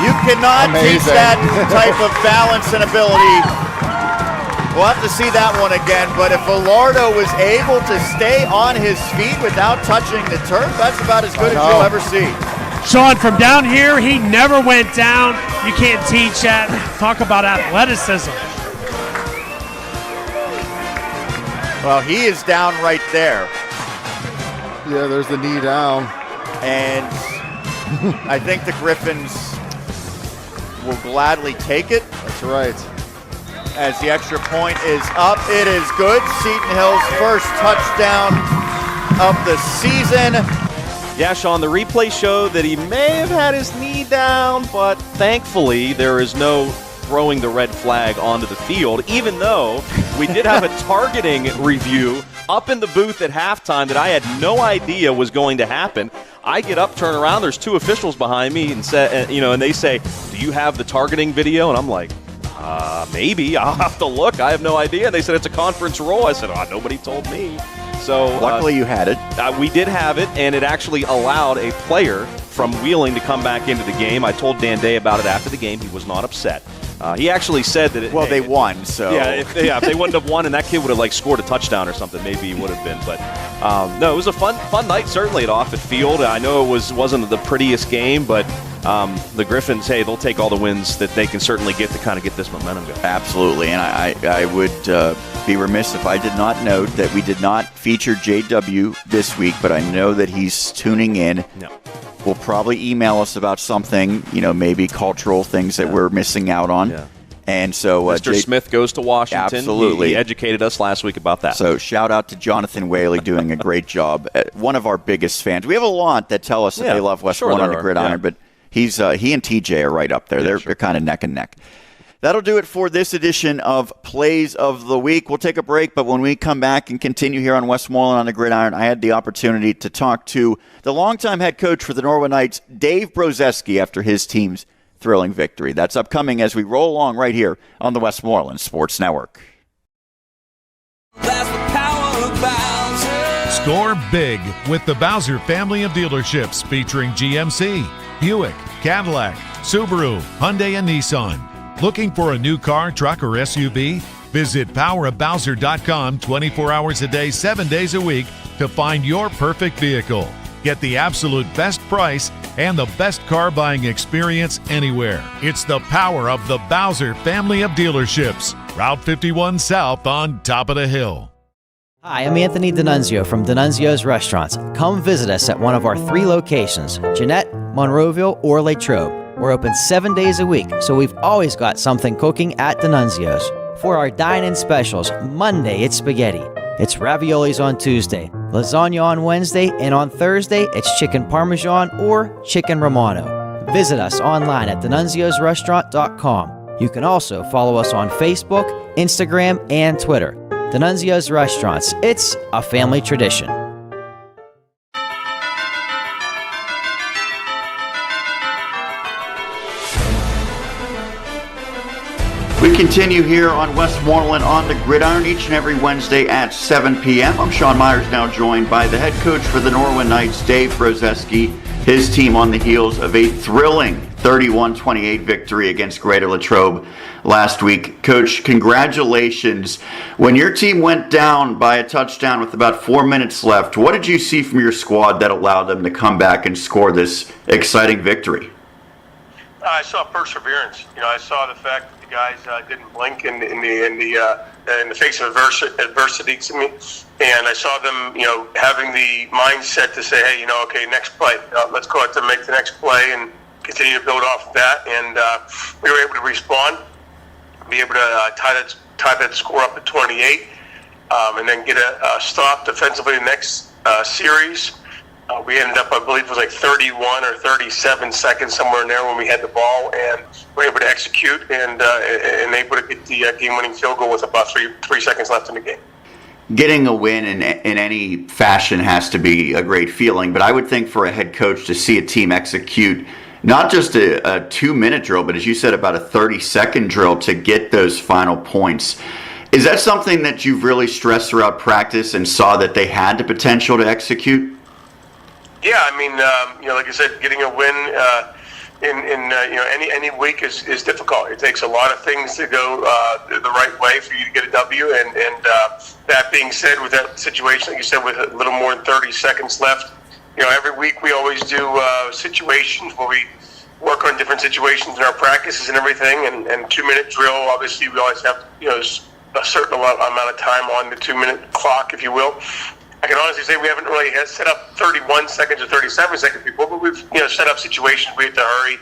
You cannot teach that type of balance and ability. We'll have to see that one again, but if Alardo was able to stay on his feet without touching the turf, that's about as good as you'll ever see. Sean, from down here, he never went down. You can't teach that. Talk about athleticism. Well, he is down right there. Yeah, there's the knee down. And I think the Griffins will gladly take it. That's right. As the extra point is up, it is good. Seton Hill's first touchdown of the season. Yeah, Sean, the replay showed that he may have had his knee down, but thankfully there is no throwing the red flag onto the field, even though we did have a targeting review up in the booth at halftime that I had no idea was going to happen. I get up, turn around, there's two officials behind me, and they say, "Do you have the targeting video?" And I'm like, maybe. I'll have to look. I have no idea. And they said it's a conference roll. I said, nobody told me. So luckily you had it. We did have it, and it actually allowed a player from Wheeling to come back into the game. I told Dan Day about it after the game. He was not upset. He actually said that they won, so yeah, if they wouldn't have won and that kid would have scored a touchdown or something, maybe he would have been. But no, it was a fun night certainly at Offutt Field. I know it wasn't the prettiest game, but the Griffins, hey, they'll take all the wins that they can certainly get to kind of get this momentum going. Absolutely, and I would be remiss if I did not note that we did not feature JW this week, but I know that he's tuning in. No. Will probably email us about something, maybe cultural things that we're missing out on. Yeah. And so Mr. Smith goes to Washington. Absolutely. He educated us last week about that. So shout out to Jonathan Whaley doing a great job. One of our biggest fans. We have a lot that tell us that they love Westmoreland on the Gridiron, but he and TJ are right up there. They're kind of neck and neck. That'll do it for this edition of Plays of the Week. We'll take a break, but when we come back and continue here on Westmoreland on the Gridiron, I had the opportunity to talk to the longtime head coach for the Norwin Knights, Dave Brozeski, after his team's thrilling victory. That's upcoming as we roll along right here on the Westmoreland Sports Network. That's the power of Bowser. Score big with the Bowser family of dealerships featuring GMC, Buick, Cadillac, Subaru, Hyundai, and Nissan. Looking for a new car, truck, or SUV? Visit powerofbowser.com 24 hours a day, 7 days a week to find your perfect vehicle. Get the absolute best price and the best car buying experience anywhere. It's the power of the Bowser family of dealerships. Route 51 South on top of the hill. Hi, I'm Anthony D'Annunzio from D'Annunzio's Restaurants. Come visit us at one of our 3 locations, Jeanette, Monroeville, or Latrobe. We're open 7 days a week, so we've always got something cooking at D'Annunzio's. For our dine-in specials, Monday it's spaghetti. It's raviolis on Tuesday, lasagna on Wednesday, and on Thursday it's chicken parmesan or chicken romano. Visit us online at D'Annunzio'sRestaurant.com. You can also follow us on Facebook, Instagram, and Twitter. D'Annunzio's Restaurants. It's a family tradition. We continue here on Westmoreland on the Gridiron each and every Wednesday at 7 p.m. I'm Sean Meyers, now joined by the head coach for the Norwin Knights, Dave Brozeski. His team on the heels of a thrilling 31-28 victory against Greater Latrobe last week. Coach, congratulations. When your team went down by a touchdown with about 4 minutes left, what did you see from your squad that allowed them to come back and score this exciting victory? I saw perseverance. I saw the fact that the guys didn't blink in the face of adversity to me, and I saw them, having the mindset to say, hey, okay, next play, let's go out to make the next play and continue to build off of that. And we were able to respond, be able to tie that score up at 28, and then get a stop defensively the next series. We ended up, I believe it was 31 or 37 seconds, somewhere in there, when we had the ball, and we were able to execute and able to get the game-winning field goal with about three seconds left in the game. Getting a win in any fashion has to be a great feeling, but I would think for a head coach to see a team execute not just a 2-minute drill, but as you said, about a 30-second drill to get those final points. Is that something that you've really stressed throughout practice and saw that they had the potential to execute? Yeah, I mean, like I said, getting a win in any week is difficult. It takes a lot of things to go the right way for you to get a W. And that being said, with that situation, like you said, with a little more than 30 seconds left, every week we always do situations where we work on different situations in our practices and everything. And 2-minute drill, obviously, we always have a certain amount of time on the 2-minute clock, if you will. I can honestly say we haven't really set up 31 seconds or 37 seconds before, but we've set up situations we have to hurry.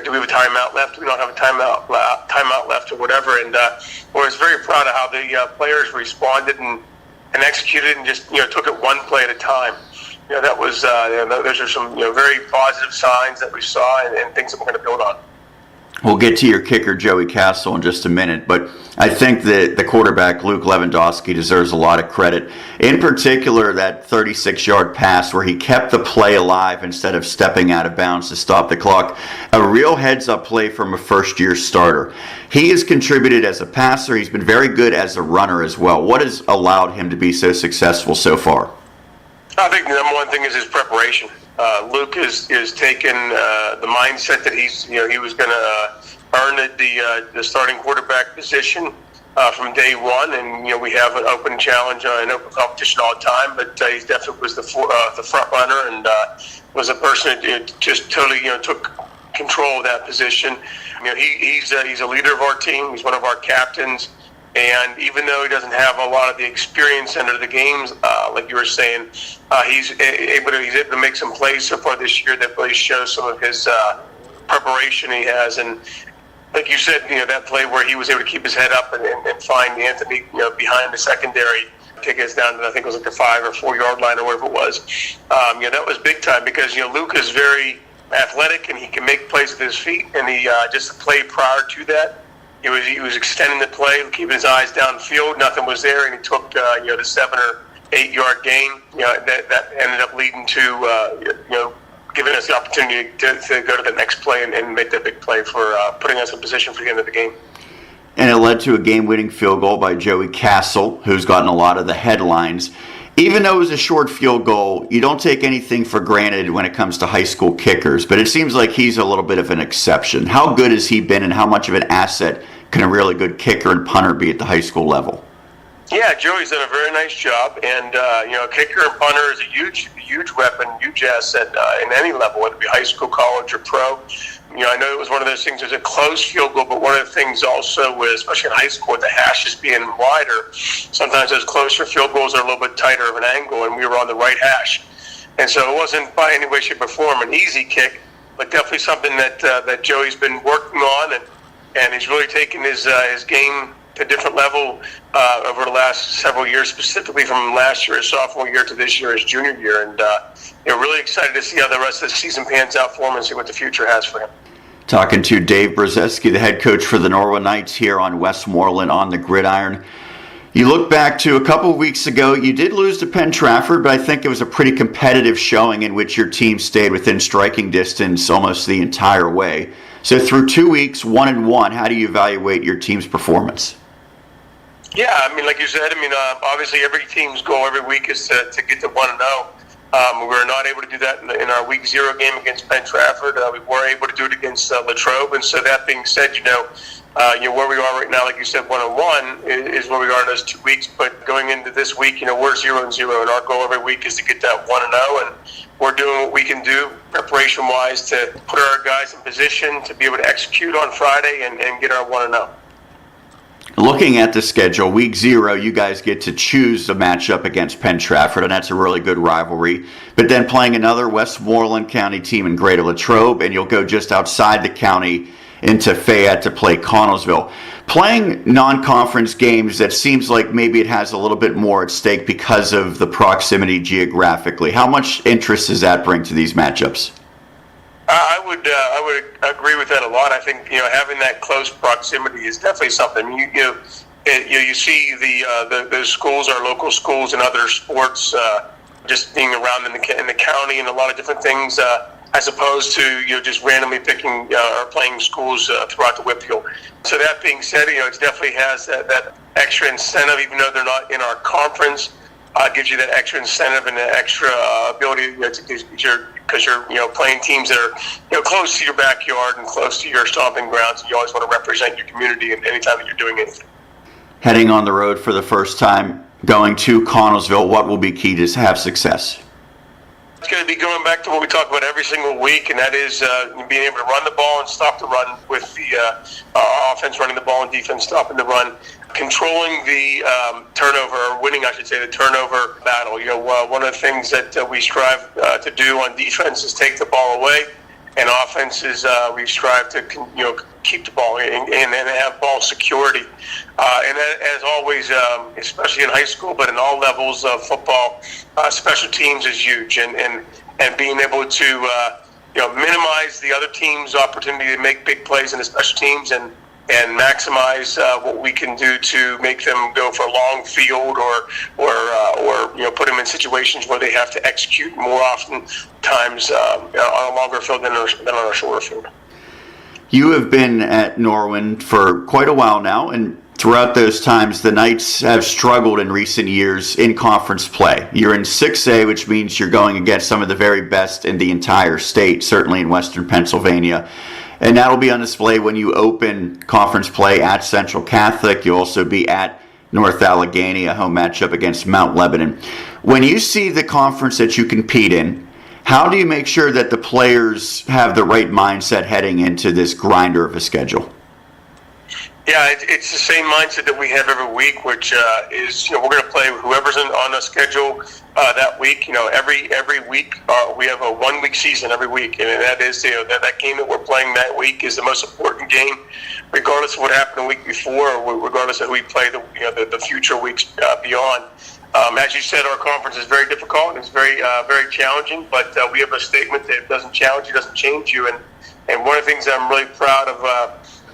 Do we have a timeout left? We don't have a timeout left or whatever. And I was very proud of how the players responded and executed and just took it one play at a time. that was those are some very positive signs that we saw and things that we're going to build on. We'll get to your kicker, Joey Castle, in just a minute, but I think that the quarterback, Luke Lewandowski, deserves a lot of credit. In particular, that 36-yard pass where he kept the play alive instead of stepping out of bounds to stop the clock. A real heads-up play from a first-year starter. He has contributed as a passer. He's been very good as a runner as well. What has allowed him to be so successful so far? I think the number one thing is his preparation. Luke is taken the mindset that he was going to earn the starting quarterback position from day one, and we have an open challenge, an open competition all the time. But he definitely was the front runner and was a person that just totally took control of that position. He's a leader of our team. He's one of our captains. And even though he doesn't have a lot of the experience under the games, like you were saying, he's able to make some plays so far this year that really shows some of his preparation he has. And like you said, that play where he was able to keep his head up and find Anthony, behind the secondary, take us down to, I think it was like the 5 or 4 yard line or whatever it was. That was big time because Luke is very athletic and he can make plays with his feet. And he just the play prior to that, he was extending the play, keeping his eyes downfield. Nothing was there, and he took the 7 or 8 yard gain. That ended up leading to giving us the opportunity to go to the next play and make that big play for putting us in position for the end of the game. And it led to a game-winning field goal by Joey Castle, who's gotten a lot of the headlines. Even though it was a short field goal, you don't take anything for granted when it comes to high school kickers, but it seems like he's a little bit of an exception. How good has he been, and how much of an asset can a really good kicker and punter be at the high school level? Yeah, Joey's done a very nice job, and kicker and punter is a huge weapon, huge asset in any level, whether it be high school, college, or pro. I know it was one of those things. It was a close field goal, but one of the things also was, especially in high school, with the hashes being wider, sometimes those closer field goals are a little bit tighter of an angle, and we were on the right hash. And so it wasn't by any way, shape, or form an easy kick, but definitely something that Joey's been working on, and he's really taken his game to a different level over the last several years, specifically from last year, his sophomore year, to this year, his junior year. And really excited to see how the rest of the season pans out for him and see what the future has for him. Talking to Dave Brozeski, the head coach for the Norwin Knights here on Westmoreland on the Gridiron. You look back to a couple of weeks ago, you did lose to Penn Trafford, but I think it was a pretty competitive showing in which your team stayed within striking distance almost the entire way. So through 2 weeks, 1-1, how do you evaluate your team's performance? Yeah, like you said, obviously every team's goal every week is to get to 1-0. We were not able to do that in our week 0 game against Penn Trafford. We were able to do it against Latrobe. And so that being said, where we are right now, like you said, 1-1 is where we are in those 2 weeks. But going into this week, we're 0-0, and our goal every week is to get that 1-0. And we're doing what we can do preparation-wise to put our guys in position to be able to execute on Friday and get our 1-0. Looking at the schedule, week 0, you guys get to choose a matchup against Penn Trafford, and that's a really good rivalry. But then playing another Westmoreland County team in Greater Latrobe, and you'll go just outside the county into Fayette to play Connellsville. Playing non-conference games, that seems like maybe it has a little bit more at stake because of the proximity geographically. How much interest does that bring to these matchups? I would agree with that a lot. I think having that close proximity is definitely something. You see those schools, our local schools, and other sports, just being around in the county and a lot of different things, as opposed to just randomly picking or playing schools throughout the Whitfield. So that being said, it definitely has that extra incentive, even though they're not in our conference. Gives you that extra incentive and that extra ability because you're playing teams that are close to your backyard and close to your stomping grounds, and you always want to represent your community anytime that you're doing anything. Heading on the road for the first time, going to Connellsville, what will be key to have success? It's going to be going back to what we talk about every single week, and that is being able to run the ball and stop the run with the offense running the ball and defense stopping the run. Controlling the turnover, or winning, I should say, the turnover battle. One of the things that we strive to do on defense is take the ball away and offenses, we strive to keep the ball and have ball security. And as always, especially in high school, but in all levels of football, special teams is huge, and being able to minimize the other team's opportunity to make big plays in the special teams and maximize what we can do to make them go for a long field or put them in situations where they have to execute more often times on a longer field than on a shorter field. You have been at Norwin for quite a while now, and throughout those times, the Knights have struggled in recent years in conference play. You're in 6A, which means you're going against some of the very best in the entire state, certainly in western Pennsylvania. And that'll be on display when you open conference play at Central Catholic. You'll also be at North Allegheny, a home matchup against Mount Lebanon. When you see the conference that you compete in, how do you make sure that the players have the right mindset heading into this grinder of a schedule? Yeah, it's the same mindset that we have every week, which is we're going to play whoever's on the schedule that week. Every week we have a 1 week season every week, and that is that game that we're playing that week is the most important game, regardless of what happened the week before, or regardless of who we play the future weeks beyond. As you said, our conference is very difficult and it's very challenging, but we have a statement that it doesn't challenge you, doesn't change you, and one of the things that I'm really proud of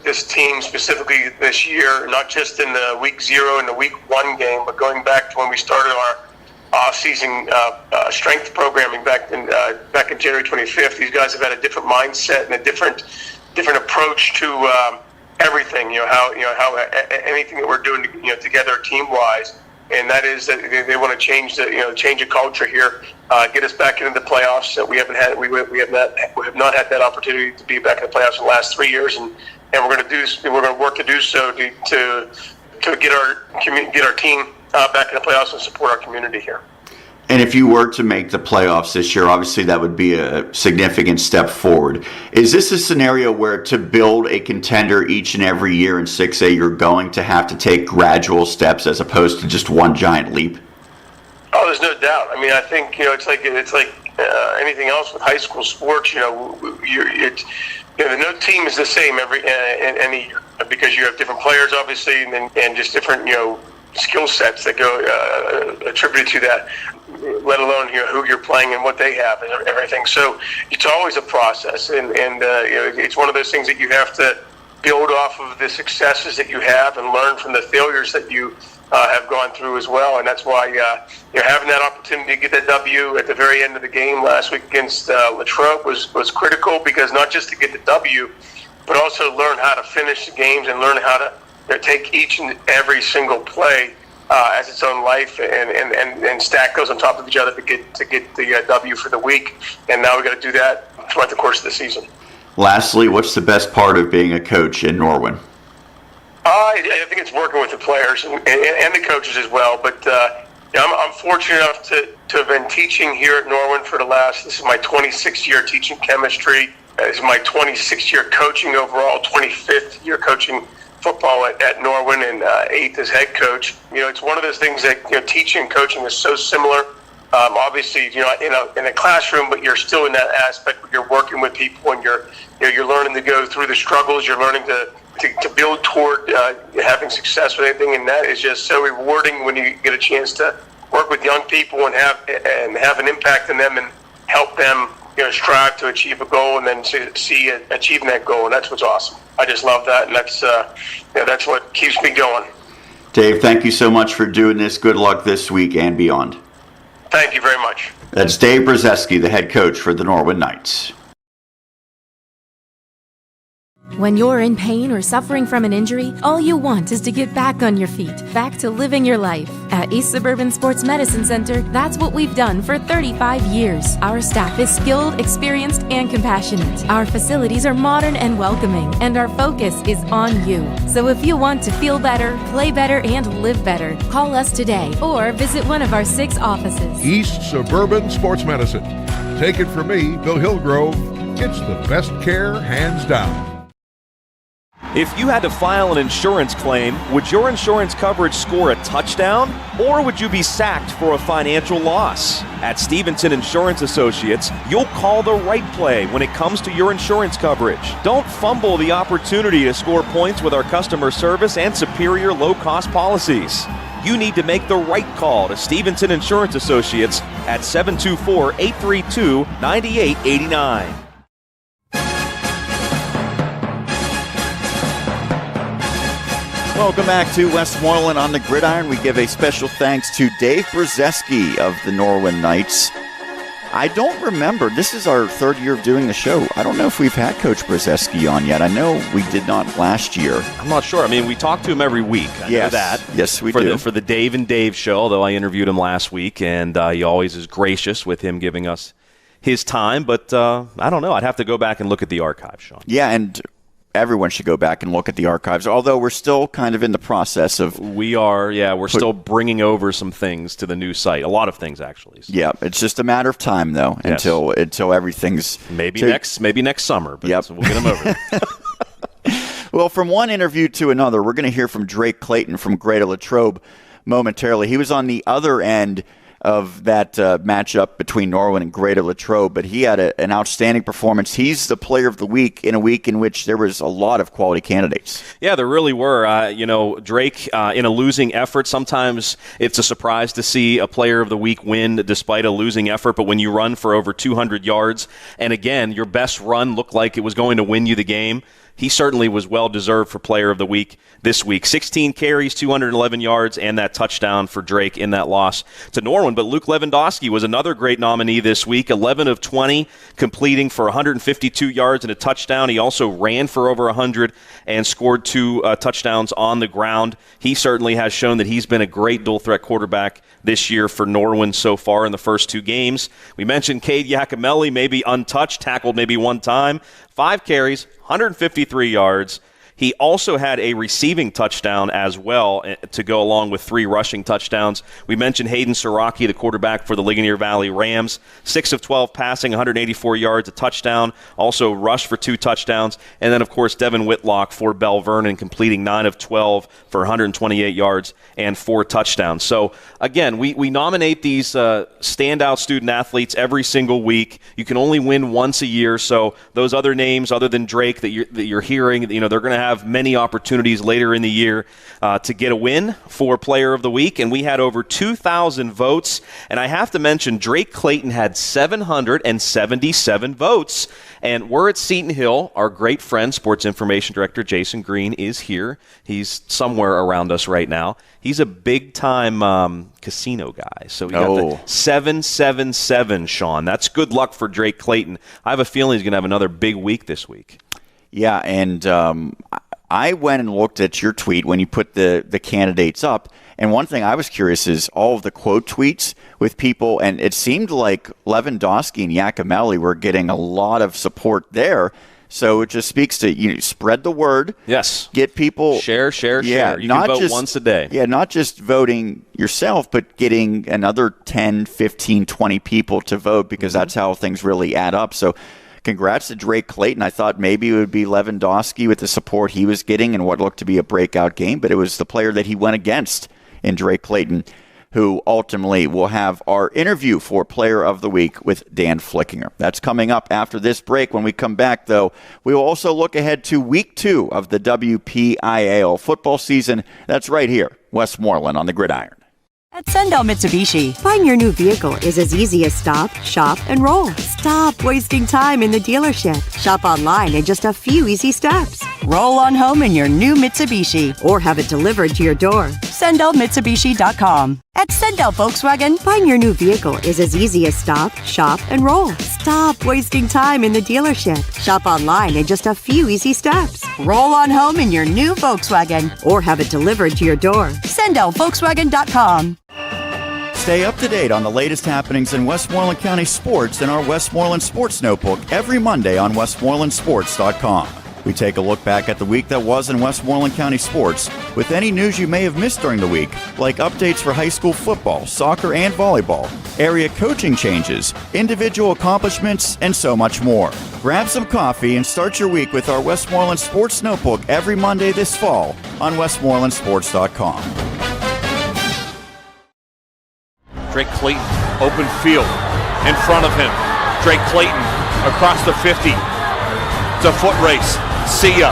this team specifically this year, not just in the week 0 and the week 1 game, but going back to when we started our off-season strength programming back in January 25th. These guys have had a different mindset and a different approach to everything. How anything that we're doing together team-wise, and that is that they want to change the culture here, get us back into the playoffs. That we have not had that opportunity to be back in the playoffs in the last 3 years, and we're going to work to do so to get our team back in the playoffs and support our community here. And if you were to make the playoffs this year, obviously that would be a significant step forward. Is this a scenario where to build a contender each and every year in 6A, you're going to have to take gradual steps as opposed to just one giant leap? Oh, there's no doubt. I mean, I think it's like anything else with high school sports. No team is the same any year because you have different players, obviously, and just different skill sets that go attributed to that, let alone who you're playing and what they have and everything. So it's always a process, and it's one of those things that you have to build off of the successes that you have and learn from the failures that you have gone through as well. And that's why having that opportunity to get that W at the very end of the game last week against Latrobe was critical, because not just to get the W, but also learn how to finish the games and learn how to take each and every single play as its own life and stack those on top of each other to get the W for the week. And now we got to do that throughout the course of the season. Lastly, what's the best part of being a coach in Norwin? I think it's working with the players and the coaches as well. But I'm fortunate enough to have been teaching here at Norwin for this is my 26th year teaching chemistry. This is my 26th year coaching overall, 25th year coaching football at Norwin, and 8th as head coach. It's one of those things that teaching and coaching is so similar. Obviously, in a classroom, but you're still in that aspect where you're working with people and you're learning to go through the struggles. You're learning to build toward having success with anything, and that is just so rewarding when you get a chance to work with young people and have an impact on them and help them strive to achieve a goal and then see achieving that goal, and that's what's awesome. I just love that, and that's what keeps me going. Dave, thank you so much for doing this. Good luck this week and beyond. Thank you very much. That's Dave Brozeski, the head coach for the Norwin Knights. When you're in pain or suffering from an injury, all you want is to get back on your feet, back to living your life. At East Suburban Sports Medicine Center, that's what we've done for 35 years. Our staff is skilled, experienced, and compassionate. Our facilities are modern and welcoming, and our focus is on you. So if you want to feel better, play better, and live better, call us today or visit one of our 6 offices. East Suburban Sports Medicine. Take it from me, Bill Hillgrove. It's the best care, hands down. If you had to file an insurance claim, would your insurance coverage score a touchdown, or would you be sacked for a financial loss? At Stevenson Insurance Associates, you'll call the right play when it comes to your insurance coverage. Don't fumble the opportunity to score points with our customer service and superior low-cost policies. You need to make the right call to Stevenson Insurance Associates at 724-832-9889. Welcome back to Westmoreland on the Gridiron. We give a special thanks to Dave Brozeski of the Norwin Knights. I don't remember. This is our third year of doing the show. I don't know if we've had Coach Brozeski on yet. I know we did not last year. I'm not sure. I mean, we talk to him every week. I know that. Yes, we do. For the Dave and Dave show, although I interviewed him last week, and he always is gracious with him giving us his time. But I don't know. I'd have to go back and look at the archive, Sean. Yeah, and everyone should go back and look at the archives, although we're still kind of in the process of... We're still bringing over some things to the new site. A lot of things, actually. So. Yeah, it's just a matter of time, though, until everything's... Maybe next summer, but we'll get them over. Well, from one interview to another, we're going to hear from Drake Clayton from Greater Latrobe momentarily. He was on the other end of that matchup between Norwin and Greater Latrobe, but he had an outstanding performance. He's the player of the week in a week in which there was a lot of quality candidates. Yeah, there really were. Drake, in a losing effort, sometimes it's a surprise to see a player of the week win despite a losing effort, but when you run for over 200 yards, and again, your best run looked like it was going to win you the game, he certainly was well-deserved for Player of the Week this week. 16 carries, 211 yards, and that touchdown for Drake in that loss to Norwin. But Luke Lewandowski was another great nominee this week, 11 of 20, completing for 152 yards and a touchdown. He also ran for over 100 and scored 2 touchdowns on the ground. He certainly has shown that he's been a great dual-threat quarterback this year for Norwin so far in the first 2 games. We mentioned Cade Yakimelli, maybe untouched, tackled maybe one time. 5 carries, 153 yards. He also had a receiving touchdown as well to go along with 3 rushing touchdowns. We mentioned Hayden Siraki, the quarterback for the Ligonier Valley Rams. 6 of 12 passing, 184 yards, a touchdown. Also rushed for 2 touchdowns. And then, of course, Devin Whitlock for Bell Vernon, completing 9 of 12 for 128 yards and 4 touchdowns. So, again, we nominate these standout student athletes every single week. You can only win once a year. So those other names, other than Drake, that you're hearing, they're going to have many opportunities later in the year to get a win for Player of the Week, and we had over 2,000 votes. And I have to mention, Drake Clayton had 777 votes. And we're at Seton Hill. Our great friend, Sports Information Director Jason Green, is here. He's somewhere around us right now. He's a big-time casino guy. So he got the 777, Sean. That's good luck for Drake Clayton. I have a feeling he's going to have another big week this week. Yeah, and I went and looked at your tweet when you put the candidates up, and one thing I was curious is all of the quote tweets with people, and it seemed like Lewandowski and Yakimelli were getting a lot of support there. So it just speaks to, spread the word. Yes. Get people. Share. Yeah, you can vote once a day. Yeah, not just voting yourself, but getting another 10, 15, 20 people to vote, because that's how things really add up. So congrats to Drake Clayton. I thought maybe it would be Lewandowski with the support he was getting and what looked to be a breakout game, but it was the player that he went against in Drake Clayton, who ultimately will have our interview for Player of the Week with Dan Flickinger. That's coming up after this break. When we come back, though, we will also look ahead to Week 2 of the WPIAL football season. That's right here, Westmoreland on the Gridiron. At Sundell Mitsubishi, buying your new vehicle is as easy as stop, shop, and roll. Stop wasting time in the dealership. Shop online in just a few easy steps. Roll on home in your new Mitsubishi or have it delivered to your door. SundellMitsubishi.com. At Sundell Volkswagen, buying your new vehicle is as easy as stop, shop, and roll. Stop wasting time in the dealership. Shop online in just a few easy steps. Roll on home in your new Volkswagen or have it delivered to your door. SundellVolkswagen.com. Stay up to date on the latest happenings in Westmoreland County sports in our Westmoreland Sports Notebook every Monday on WestmorelandSports.com. We take a look back at the week that was in Westmoreland County sports with any news you may have missed during the week, like updates for high school football, soccer, and volleyball, area coaching changes, individual accomplishments, and so much more. Grab some coffee and start your week with our Westmoreland Sports Notebook every Monday this fall on westmorelandsports.com. Drake Clayton, open field, in front of him. Drake Clayton across the 50. It's a foot race. See ya.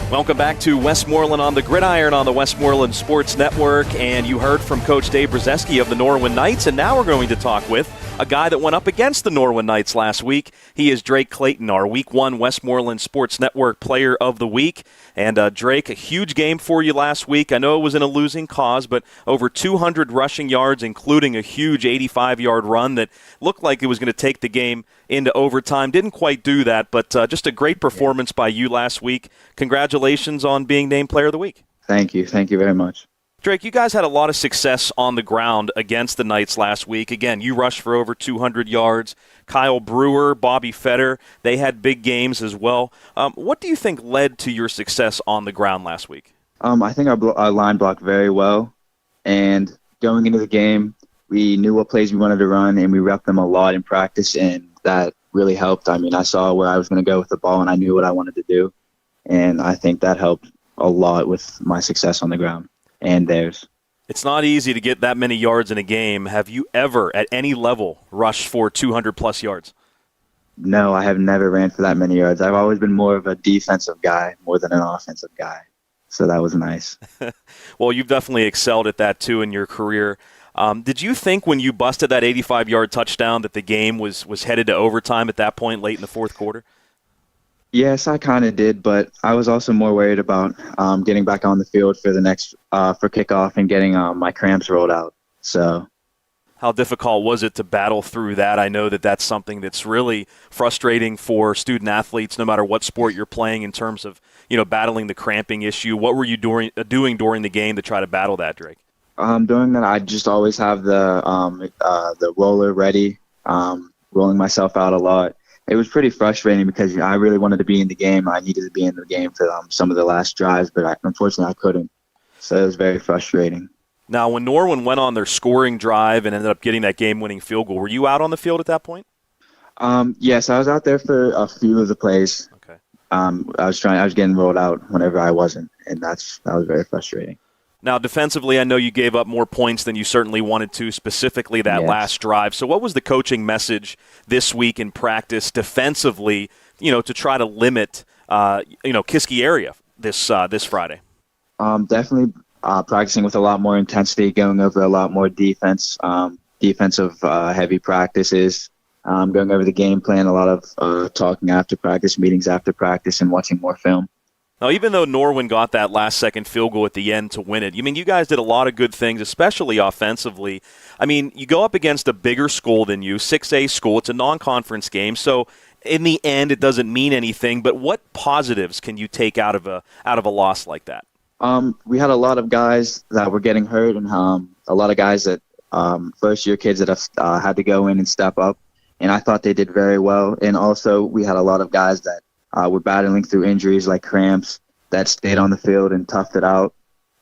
Welcome back to Westmoreland on the Gridiron on the Westmoreland Sports Network. And you heard from Coach Dave Brozeski of the Norwin Knights. And now we're going to talk with a guy that went up against the Norwin Knights last week. He is Drake Clayton, our Week 1 Westmoreland Sports Network Player of the Week. And Drake, a huge game for you last week. I know it was in a losing cause, but over 200 rushing yards, including a huge 85-yard run that looked like it was going to take the game into overtime. Didn't quite do that, but just a great performance by you last week. Congratulations on being named Player of the Week. Thank you. Thank you very much. Drake, you guys had a lot of success on the ground against the Knights last week. Again, you rushed for over 200 yards. Kyle Brewer, Bobby Fetter, they had big games as well. What do you think led to your success on the ground last week? I think our line blocked very well. And going into the game, we knew what plays we wanted to run, and we repped them a lot in practice, and that really helped. I mean, I saw where I was going to go with the ball, and I knew what I wanted to do. And I think that helped a lot with my success on the ground and theirs. It's not easy to get that many yards in a game. Have you ever, at any level, rushed for 200-plus yards? No, I have never ran for that many yards. I've always been more of a defensive guy more than an offensive guy. So that was nice. Well, you've definitely excelled at that, too, in your career. Did you think when you busted that 85-yard touchdown that the game was headed to overtime at that point late in the fourth quarter? Yes, I kind of did, but I was also more worried about getting back on the field for the next for kickoff and getting my cramps rolled out. So, how difficult was it to battle through that? I know that that's something that's really frustrating for student athletes, no matter what sport you're playing, in terms of battling the cramping issue. What were you doing during the game to try to battle that, Drake? During that, I just always have the roller ready, rolling myself out a lot. It was pretty frustrating because I really wanted to be in the game. I needed to be in the game for some of the last drives, but unfortunately I couldn't. So it was very frustrating. Now, when Norwin went on their scoring drive and ended up getting that game-winning field goal, were you out on the field at that point? Yes, I was out there for a few of the plays. Okay. I was getting rolled out whenever I wasn't, and that was very frustrating. Now, defensively, I know you gave up more points than you certainly wanted to, specifically that last drive. So what was the coaching message this week in practice defensively, to try to limit, Kiski area this Friday? Definitely practicing with a lot more intensity, going over a lot more defensive heavy practices, going over the game plan, a lot of talking after practice, meetings after practice, and watching more film. Now, even though Norwin got that last-second field goal at the end to win it, you guys did a lot of good things, especially offensively. You go up against a bigger school than you, 6A school. It's a non-conference game, so in the end, it doesn't mean anything. But what positives can you take out of a loss like that? We had a lot of guys that were getting hurt, and a lot of guys that first-year kids that have had to go in and step up. And I thought they did very well. And also, we had a lot of guys that were battling through injuries like cramps that stayed on the field and toughed it out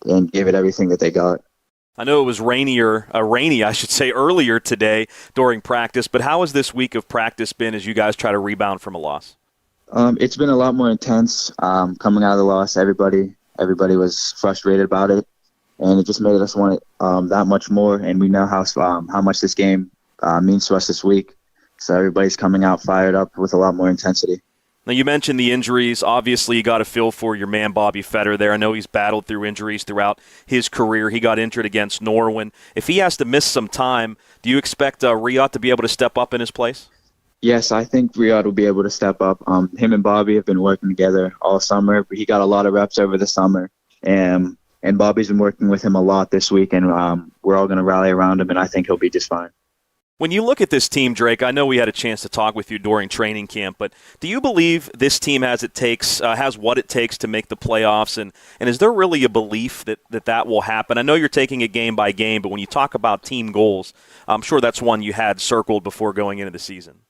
and gave it everything that they got. I know it was rainy, earlier today during practice, but how has this week of practice been as you guys try to rebound from a loss? It's been a lot more intense coming out of the loss. Everybody was frustrated about it, and it just made us want it that much more, and we know how much this game means to us this week. So everybody's coming out fired up with a lot more intensity. Now, you mentioned the injuries. Obviously, you got a feel for your man Bobby Fetter there. I know he's battled through injuries throughout his career. He got injured against Norwin. If he has to miss some time, do you expect Riyadh to be able to step up in his place? Yes, I think Riyadh will be able to step up. Him and Bobby have been working together all summer. He got a lot of reps over the summer, and Bobby's been working with him a lot this week, and we're all going to rally around him, and I think he'll be just fine. When you look at this team, Drake, I know we had a chance to talk with you during training camp, but do you believe this team has what it takes to make the playoffs? And is there really a belief that will happen? I know you're taking it game by game, but when you talk about team goals, I'm sure that's one you had circled before going into the season.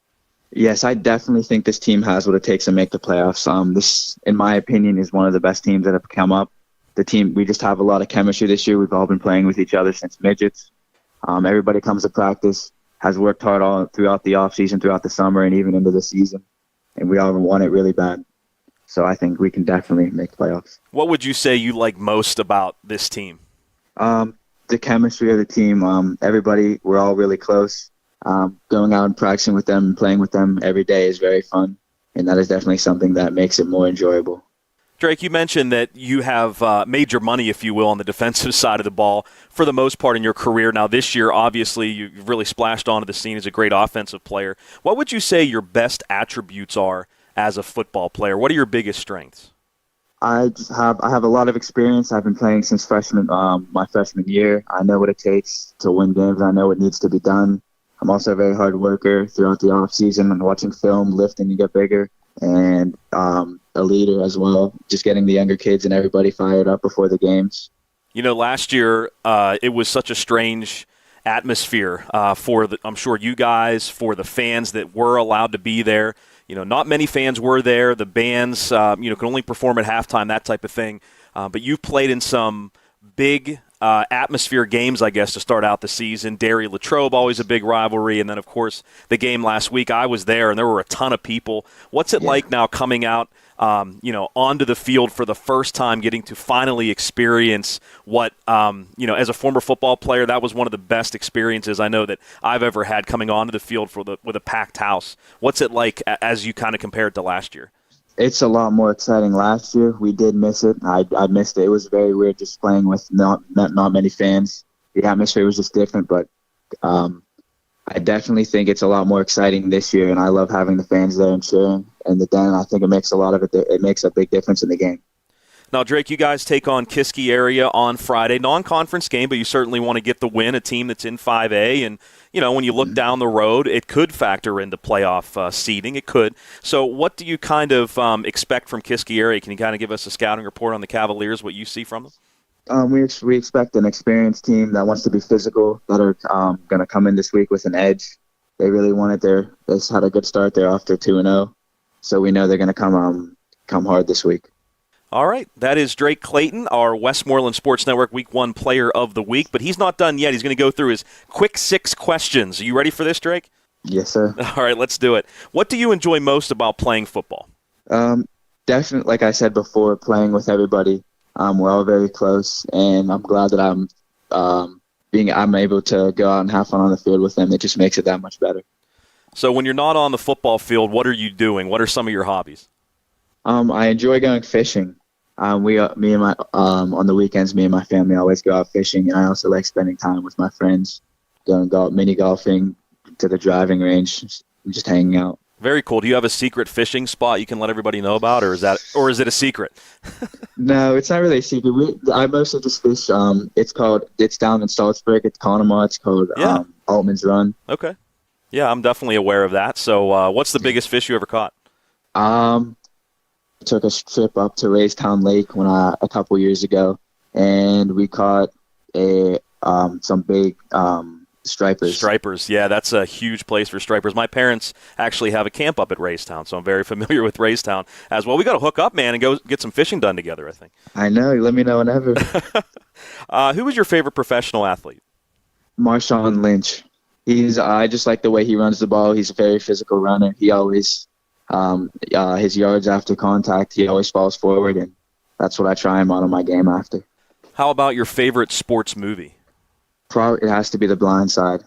Yes, I definitely think this team has what it takes to make the playoffs. This, in my opinion, is one of the best teams that have come up. The team, we just have a lot of chemistry this year. We've all been playing with each other since midgets. Everybody comes to practice, has worked hard all throughout the offseason, throughout the summer, and even into the season. And we all want it really bad. So I think we can definitely make the playoffs. What would you say you like most about this team? The chemistry of the team. Everybody, we're all really close. Going out and practicing with them and playing with them every day is very fun. And that is definitely something that makes it more enjoyable. Drake, you mentioned that you have made your money, if you will, on the defensive side of the ball for the most part in your career. Now, this year, obviously, you've really splashed onto the scene as a great offensive player. What would you say your best attributes are as a football player? What are your biggest strengths? I have a lot of experience. I've been playing since my freshman year. I know what it takes to win games. I know what needs to be done. I'm also a very hard worker throughout the off season and watching film, lifting to get bigger, and a leader as well, just getting the younger kids and everybody fired up before the games. You know, last year it was such a strange atmosphere for I'm sure you guys, for the fans that were allowed to be there. You know, not many fans were there. The bands, could only perform at halftime, that type of thing. But you've played in some big atmosphere games, I guess, to start out the season. Derry Latrobe, always a big rivalry. And then, of course, the game last week, I was there, and there were a ton of people. What's it like now coming out, onto the field for the first time, getting to finally experience what, as a former football player, that was one of the best experiences I know that I've ever had, coming onto the field with a packed house. What's it like as you kind of compare it to last year? It's a lot more exciting. Last year, we did miss it. I missed it. It was very weird just playing with not many fans. The atmosphere was just different, but I definitely think it's a lot more exciting this year, and I love having the fans there and cheering. And then I think it makes it makes a big difference in the game. Now, Drake, you guys take on Kiski area on Friday. Non-conference game, but you certainly want to get the win, a team that's in 5A. And, when you look down the road, it could factor into playoff seeding. It could. So what do you kind of expect from Kiski area? Can you kind of give us a scouting report on the Cavaliers, what you see from them? We expect an experienced team that wants to be physical, that are going to come in this week with an edge. They really wanted they had a good start there after 2-0. So we know they're going to come hard this week. All right, that is Drake Clayton, our Westmoreland Sports Network Week 1 Player of the Week. But he's not done yet. He's going to go through his quick 6 questions. Are you ready for this, Drake? Yes, sir. All right, let's do it. What do you enjoy most about playing football? Definitely, like I said before, playing with everybody. We're all very close, and I'm glad that I'm able to go out and have fun on the field with them. It just makes it that much better. So when you're not on the football field, what are you doing? What are some of your hobbies? I enjoy going fishing. On the weekends, me and my family always go out fishing, and I also like spending time with my friends, going mini golfing, to the driving range, just hanging out. Very cool. Do you have a secret fishing spot you can let everybody know about, or is it a secret? No, it's not really a secret. I mostly just fish. It's down in Salzburg. It's Conemaugh. It's called Altman's Run. Okay. Yeah, I'm definitely aware of that. So what's the biggest fish you ever caught? Took a trip up to Raystown Lake a couple years ago, and we caught some big stripers. Stripers, yeah, that's a huge place for stripers. My parents actually have a camp up at Raystown, so I'm very familiar with Raystown as well. We got to hook up, man, and go get some fishing done together, I think. I know. Let me know whenever. Who was your favorite professional athlete? Marshawn Lynch. I just like the way he runs the ball. He's a very physical runner. He always his yards after contact, he always falls forward, and that's what I try and model my game after. How about your favorite sports movie? Probably it has to be The Blind Side.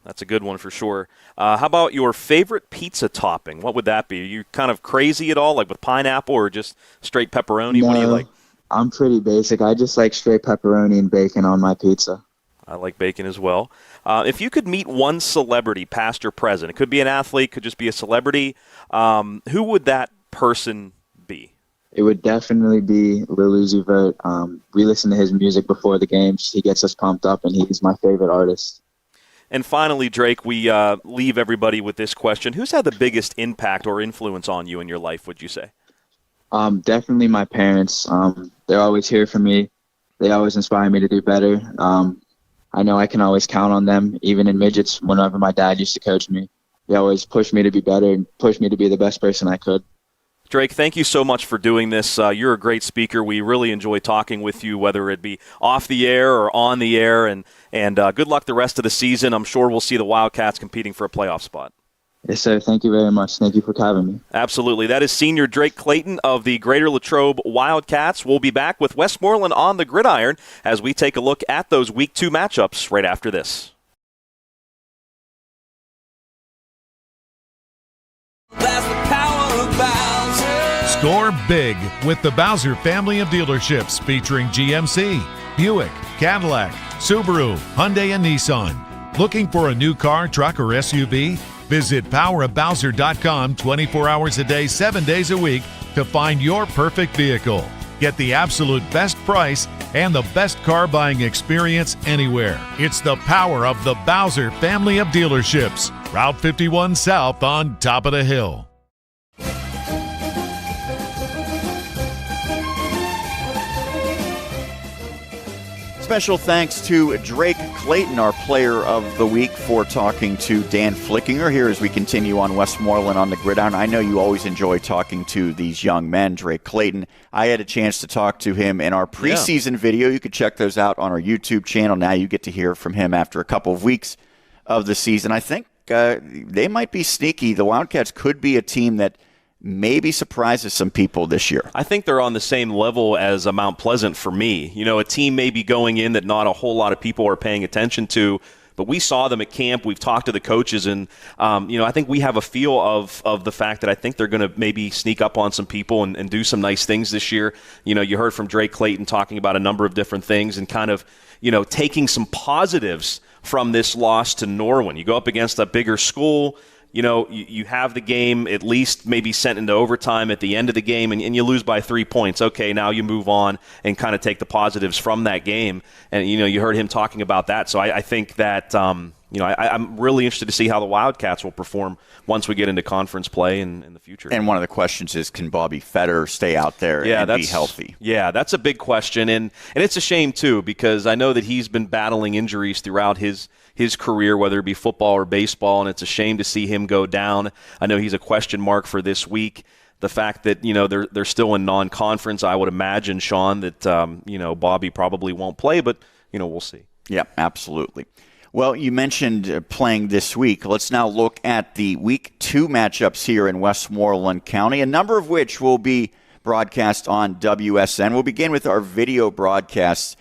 That's a good one for sure. How about your favorite pizza topping? What would that be? Are you kind of crazy at all, like with pineapple or just straight pepperoni? No, what do you like? I'm pretty basic. I just like straight pepperoni and bacon on my pizza. I like bacon as well. If you could meet one celebrity, past or present, it could be an athlete, could just be a celebrity, who would that person be? It would definitely be Lil Uzi Vert. We listen to his music before the games. He gets us pumped up, and he's my favorite artist. And finally, Drake, we leave everybody with this question. Who's had the biggest impact or influence on you in your life, would you say? Definitely my parents. They're always here for me. They always inspire me to do better. I know I can always count on them, even in midgets, whenever my dad used to coach me. he always pushed me to be better and pushed me to be the best person I could. Drake, thank you so much for doing this. You're a great speaker. We really enjoy talking with you, whether it be off the air or on the air. And good luck the rest of the season. I'm sure we'll see the Wildcats competing for a playoff spot. Yes, sir. Thank you very much. Thank you for having me. Absolutely. That is senior Drake Clayton of the Greater Latrobe Wildcats. We'll be back with Westmoreland on the Gridiron as we take a look at those Week 2 matchups right after this. Score big with the Bowser family of dealerships featuring GMC, Buick, Cadillac, Subaru, Hyundai, and Nissan. Looking for a new car, truck, or SUV? Visit powerofbowser.com 24 hours a day, 7 days a week to find your perfect vehicle. Get the absolute best price and the best car buying experience anywhere. It's the power of the Bowser family of dealerships. Route 51 South on top of the hill. Special thanks to Drake Clayton, our player of the week, for talking to Dan Flickinger here as we continue on Westmoreland on the Gridiron. I know you always enjoy talking to these young men, Drake Clayton. I had a chance to talk to him in our preseason video. You can check those out on our YouTube channel. Now you get to hear from him after a couple of weeks of the season. I think they might be sneaky. The Wildcats could be a team that maybe surprises some people this year. I think they're on the same level as Mount Pleasant for me. You know, a team may be going in that not a whole lot of people are paying attention to, but we saw them at camp. We've talked to the coaches, and I think we have a feel of the fact that I think they're going to maybe sneak up on some people and do some nice things this year. You know, you heard from Drake Clayton talking about a number of different things and kind of, taking some positives from this loss to Norwin. You go up against a bigger school. You have the game at least maybe sent into overtime at the end of the game, and you lose by 3 points. Okay, now you move on and kind of take the positives from that game. And, you heard him talking about that. So I think that, I'm really interested to see how the Wildcats will perform once we get into conference play in the future. And one of the questions is, can Bobby Fetter stay out there and be healthy? Yeah, that's a big question. And it's a shame, too, because I know that he's been battling injuries throughout his career, whether it be football or baseball, and it's a shame to see him go down. I know he's a question mark for this week. The fact that, they're still in non-conference, I would imagine, Sean, that, Bobby probably won't play, but, we'll see. Yeah, absolutely. Well, you mentioned playing this week. Let's now look at the Week 2 matchups here in Westmoreland County, a number of which will be broadcast on WSN. We'll begin with our video broadcasts.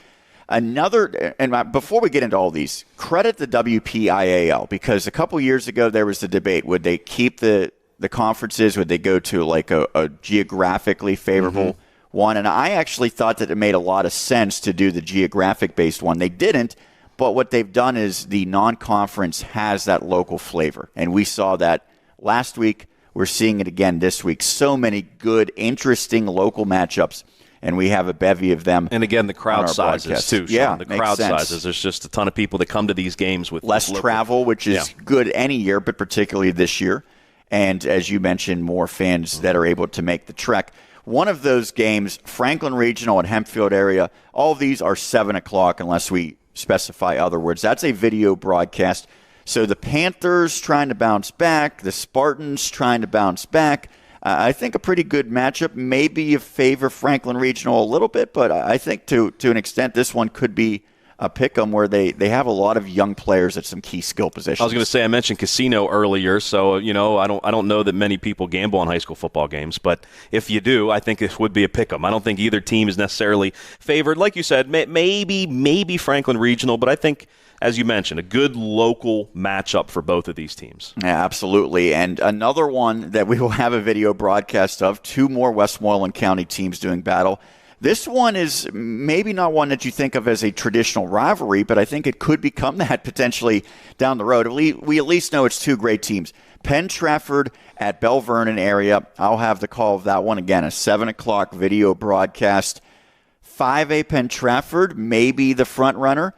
Before we get into all these, credit the WPIAL, because a couple years ago there was the debate. Would they keep the conferences? Would they go to like a geographically favorable one? And I actually thought that it made a lot of sense to do the geographic-based one. They didn't, but what they've done is the non-conference has that local flavor. And we saw that last week. We're seeing it again this week. So many good, interesting local matchups. And we have a bevy of them. And again, the crowd sizes, too, Sean. Yeah, the crowd sizes. There's just a ton of people that come to these games with less travel, which is good any year, but particularly this year. And as you mentioned, more fans that are able to make the trek. One of those games, Franklin Regional and Hempfield area, all of these are 7 o'clock unless we specify other words. That's a video broadcast. So the Panthers trying to bounce back, the Spartans trying to bounce back. I think a pretty good matchup. Maybe you favor Franklin Regional a little bit, but I think to an extent this one could be a pick-em where they have a lot of young players at some key skill positions. I was going to say, I mentioned casino earlier, so I don't know that many people gamble on high school football games, but if you do, I think this would be a pick-em. I don't think either team is necessarily favored. Like you said, maybe Franklin Regional, but I think, as you mentioned, a good local matchup for both of these teams. Yeah, absolutely. And another one that we will have a video broadcast of, 2 more Westmoreland County teams doing battle. This one is maybe not one that you think of as a traditional rivalry, but I think it could become that potentially down the road. We at least know it's 2 great teams. Penn Trafford at Bell Vernon area. I'll have the call of that one. Again, a 7 o'clock video broadcast. 5A Penn Trafford, maybe the front runner.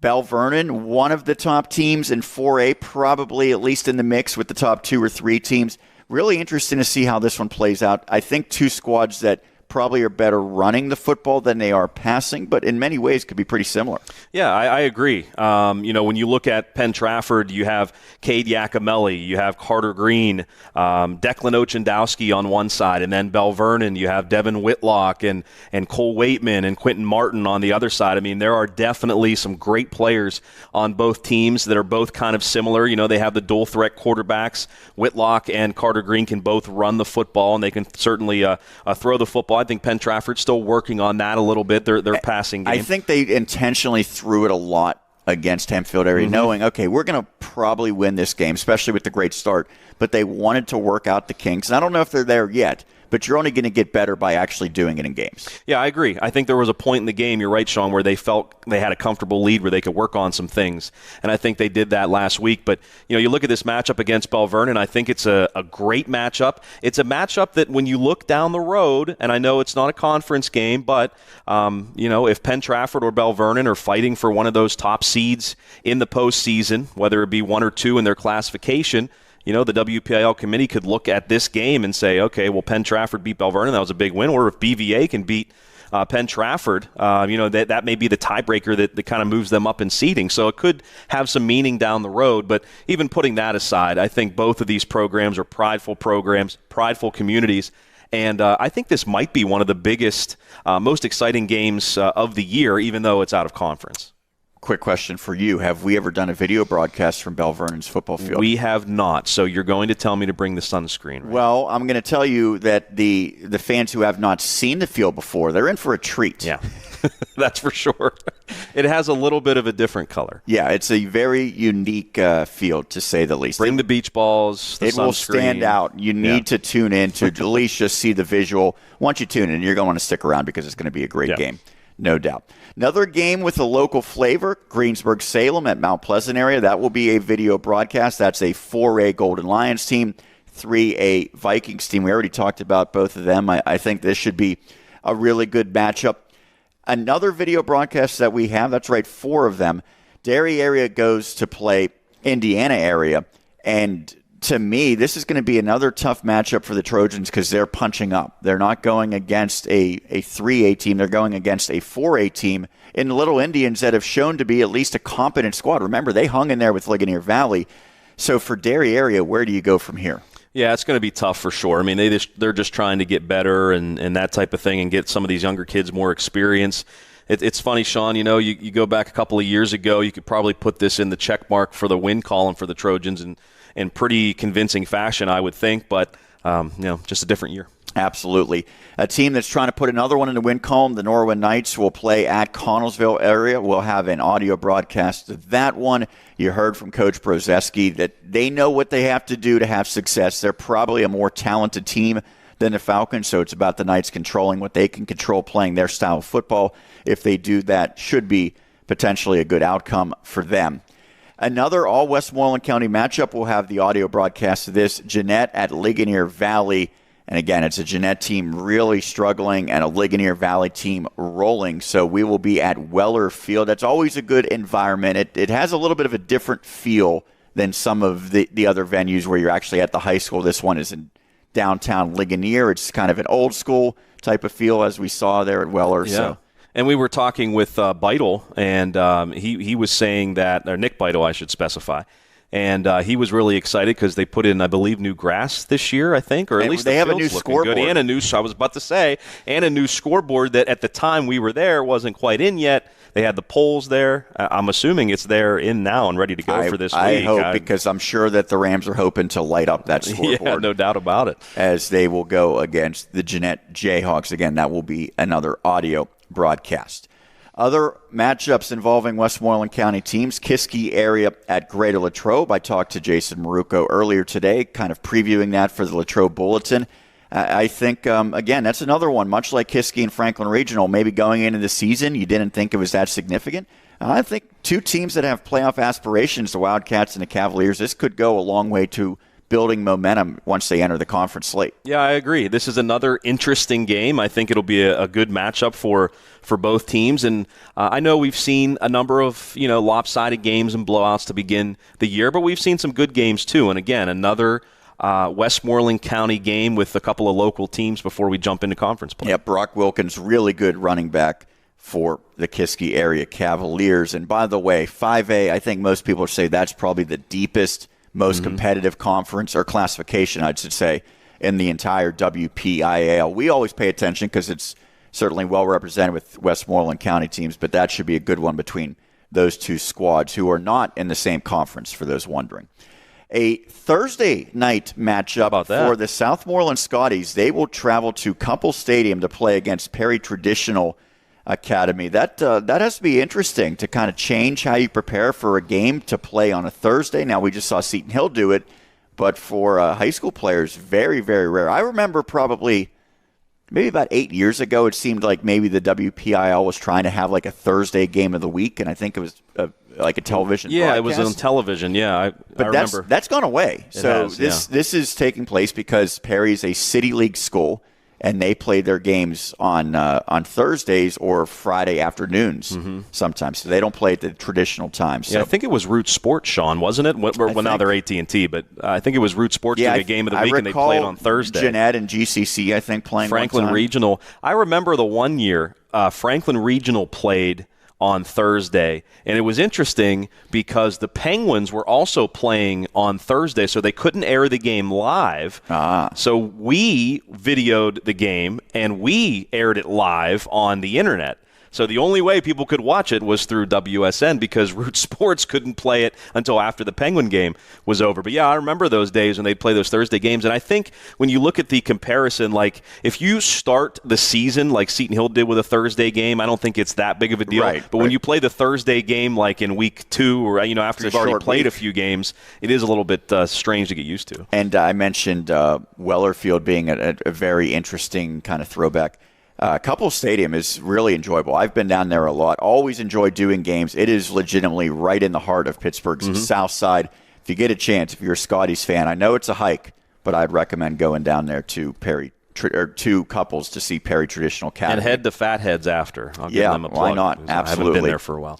Bell Vernon, one of the top teams in 4A, probably at least in the mix with the top 2 or 3 teams. Really interesting to see how this one plays out. I think 2 squads that probably are better running the football than they are passing, but in many ways could be pretty similar. Yeah, I agree. When you look at Penn Trafford, you have Cade Yacomelli, you have Carter Green, Declan Ochendowski on one side, and then Bell Vernon, you have Devin Whitlock and Cole Waitman and Quentin Martin on the other side. I mean, there are definitely some great players on both teams that are both kind of similar. They have the dual threat quarterbacks. Whitlock and Carter Green can both run the football, and they can certainly throw the football. I think Penn Trafford's still working on that a little bit, their passing game. I think they intentionally threw it a lot against Hempfield area, knowing, okay, we're going to probably win this game, especially with the great start, but they wanted to work out the kinks. And I don't know if they're there yet, but you're only going to get better by actually doing it in games. Yeah, I agree. I think there was a point in the game, you're right, Sean, where they felt they had a comfortable lead where they could work on some things. And I think they did that last week. But, you look at this matchup against Bell Vernon, I think it's a great matchup. It's a matchup that when you look down the road, and I know it's not a conference game, but, if Penn Trafford or Bell Vernon are fighting for one of those top seeds in the postseason, whether it be 1 or 2 in their classification, the WPIL committee could look at this game and say, okay, well, Penn Trafford beat Bell Vernon. That was a big win. Or if BVA can beat Penn Trafford, that may be the tiebreaker that kind of moves them up in seeding. So it could have some meaning down the road. But even putting that aside, I think both of these programs are prideful programs, prideful communities. And I think this might be one of the biggest, most exciting games of the year, even though it's out of conference. Quick question for you. Have we ever done a video broadcast from Bell Vernon's football field? We have not. So you're going to tell me to bring the sunscreen, right? Well, I'm going to tell you that the fans who have not seen the field before, they're in for a treat. Yeah, that's for sure. It has a little bit of a different color. Yeah, it's a very unique field, to say the least. Bring the beach balls, the It will stand out. You need to tune in to at least just see the visual. Once you tune in, you're going to want to stick around because it's going to be a great game. No doubt. Another game with a local flavor, Greensburg-Salem at Mount Pleasant area. That will be a video broadcast. That's a 4A Golden Lions team, 3A Vikings team. We already talked about both of them. I think this should be a really good matchup. Another video broadcast that we have, that's right, 4 of them. Derry area goes to play Indiana area. And to me, this is going to be another tough matchup for the Trojans because they're punching up. They're not going against a 3A team. They're going against a 4A team in the Little Indians that have shown to be at least a competent squad. Remember, they hung in there with Ligonier Valley. So for Derry area, where do you go from here? Yeah, it's going to be tough for sure. I mean, they're just trying to get better and that type of thing and get some of these younger kids more experience. It's funny, Sean, you go back a couple of years ago, you could probably put this in the check mark for the win column for the Trojans in pretty convincing fashion, I would think, but just a different year. Absolutely. A team that's trying to put another one in the win column, the Norwin Knights, will play at Connellsville area. We'll have an audio broadcast of that one. You heard from Coach Brozeski that they know what they have to do to have success. They're probably a more talented team than the Falcons, so it's about the Knights controlling what they can control, playing their style of football. If they do that, should be potentially a good outcome for them. Another all Westmoreland County matchup, we'll have the audio broadcast of this, Jeanette at Ligonier Valley. And again, it's a Jeanette team really struggling and a Ligonier Valley team rolling. So we will be at Weller Field. That's always a good environment. It has a little bit of a different feel than some of the other venues where you're actually at the high school. This one is in downtown Ligonier. It's kind of an old school type of feel as we saw there at Weller. Yeah. So. And we were talking with Beitel, and he was saying that, or Nick Beitel, I should specify, and he was really excited because they put in, I believe, new grass this year, I think, or at least they have a new scoreboard. Good. And I was about to say, and a new scoreboard that at the time we were there wasn't quite in yet. They had the poles there. I'm assuming it's there in now and ready to go for this week. I hope, because I'm sure that the Rams are hoping to light up that scoreboard. Yeah, no doubt about it. As they will go against the Jeanette Jayhawks. Again, that will be another audio broadcast. Other matchups involving Westmoreland County teams, Kiski area at Greater Latrobe. I talked to Jason Maruco earlier today, kind of previewing that for the Latrobe Bulletin. I think, again, that's another one, much like Kiski and Franklin Regional. Maybe going into the season, you didn't think it was that significant. I think two teams that have playoff aspirations, the Wildcats and the Cavaliers, this could go a long way to building momentum once they enter the conference slate. Yeah, I agree. This is another interesting game. I think it'll be a good matchup for both teams. And I know we've seen a number of lopsided games and blowouts to begin the year, but we've seen some good games too. And again, another Westmoreland County game with a couple of local teams before we jump into conference play. Yeah, Brock Wilkins, really good running back for the Kiski area Cavaliers. And by the way, 5A, I think most people say that's probably the deepest, most competitive conference or classification, I should say, in the entire WPIAL. We always pay attention because it's certainly well represented with Westmoreland County teams, but that should be a good one between those two squads who are not in the same conference, for those wondering. A Thursday night matchup for the Southmoreland Scotties. They will travel to Cumple Stadium to play against Perry Traditional Academy. That has to be interesting to kind of change how you prepare for a game to play on a Thursday. Now, we just saw Seton Hill do it, but for high school players, very, very rare. I remember probably maybe about 8 years ago, it seemed like maybe the WPIL was trying to have like a Thursday game of the week, and I think it was like a television broadcast. It was on television, I remember. That's gone away. This is taking place because Perry's a City League school, and they play their games on Thursdays or Friday afternoons sometimes. So they don't play at the traditional time. So. Yeah, I think it was Root Sports, Sean, wasn't it? Well, now they're AT&T, but I think it was Root Sports doing a game of the week, and they played on Thursday. Jeanette and GCC, I think, playing Franklin one time. Regional. I remember the one year Franklin Regional played on Thursday, and it was interesting because the Penguins were also playing on Thursday, so they couldn't air the game live. So we videoed the game, and we aired it live on the internet. So the only way people could watch it was through WSN because Root Sports couldn't play it until after the Penguin game was over. But yeah, I remember those days when they'd play those Thursday games. And I think when you look at the comparison, like if you start the season like Seton Hill did with a Thursday game, I don't think it's that big of a deal. But when you play the Thursday game like in week 2 or after you've already played a few games, it is a little bit strange to get used to. And I mentioned Wellerfield being a very interesting kind of throwback. Cumple Stadium is really enjoyable. I've been down there a lot. Always enjoy doing games. It is legitimately right in the heart of Pittsburgh's South Side. If you get a chance, if you're a Scotties fan, I know it's a hike, but I'd recommend going down there to Couples to see Perry Traditional Academy. And head to Fatheads after. I'll give them a plug. Why not? Absolutely. I haven't been there for a while.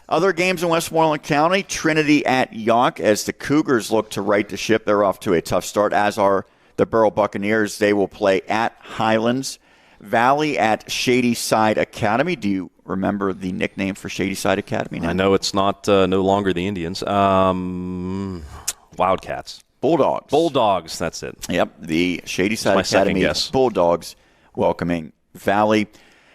Other games in Westmoreland County, Trinity at Yonk as the Cougars look to right the ship. They're off to a tough start, as are the Borough Buccaneers. They will play at Highlands. Valley at Shady Side Academy. Do you remember the nickname for Shady Side Academy now? I know it's not no longer the Indians. Wildcats. Bulldogs, that's it. Yep, the Shady Side Academy Bulldogs welcoming Valley.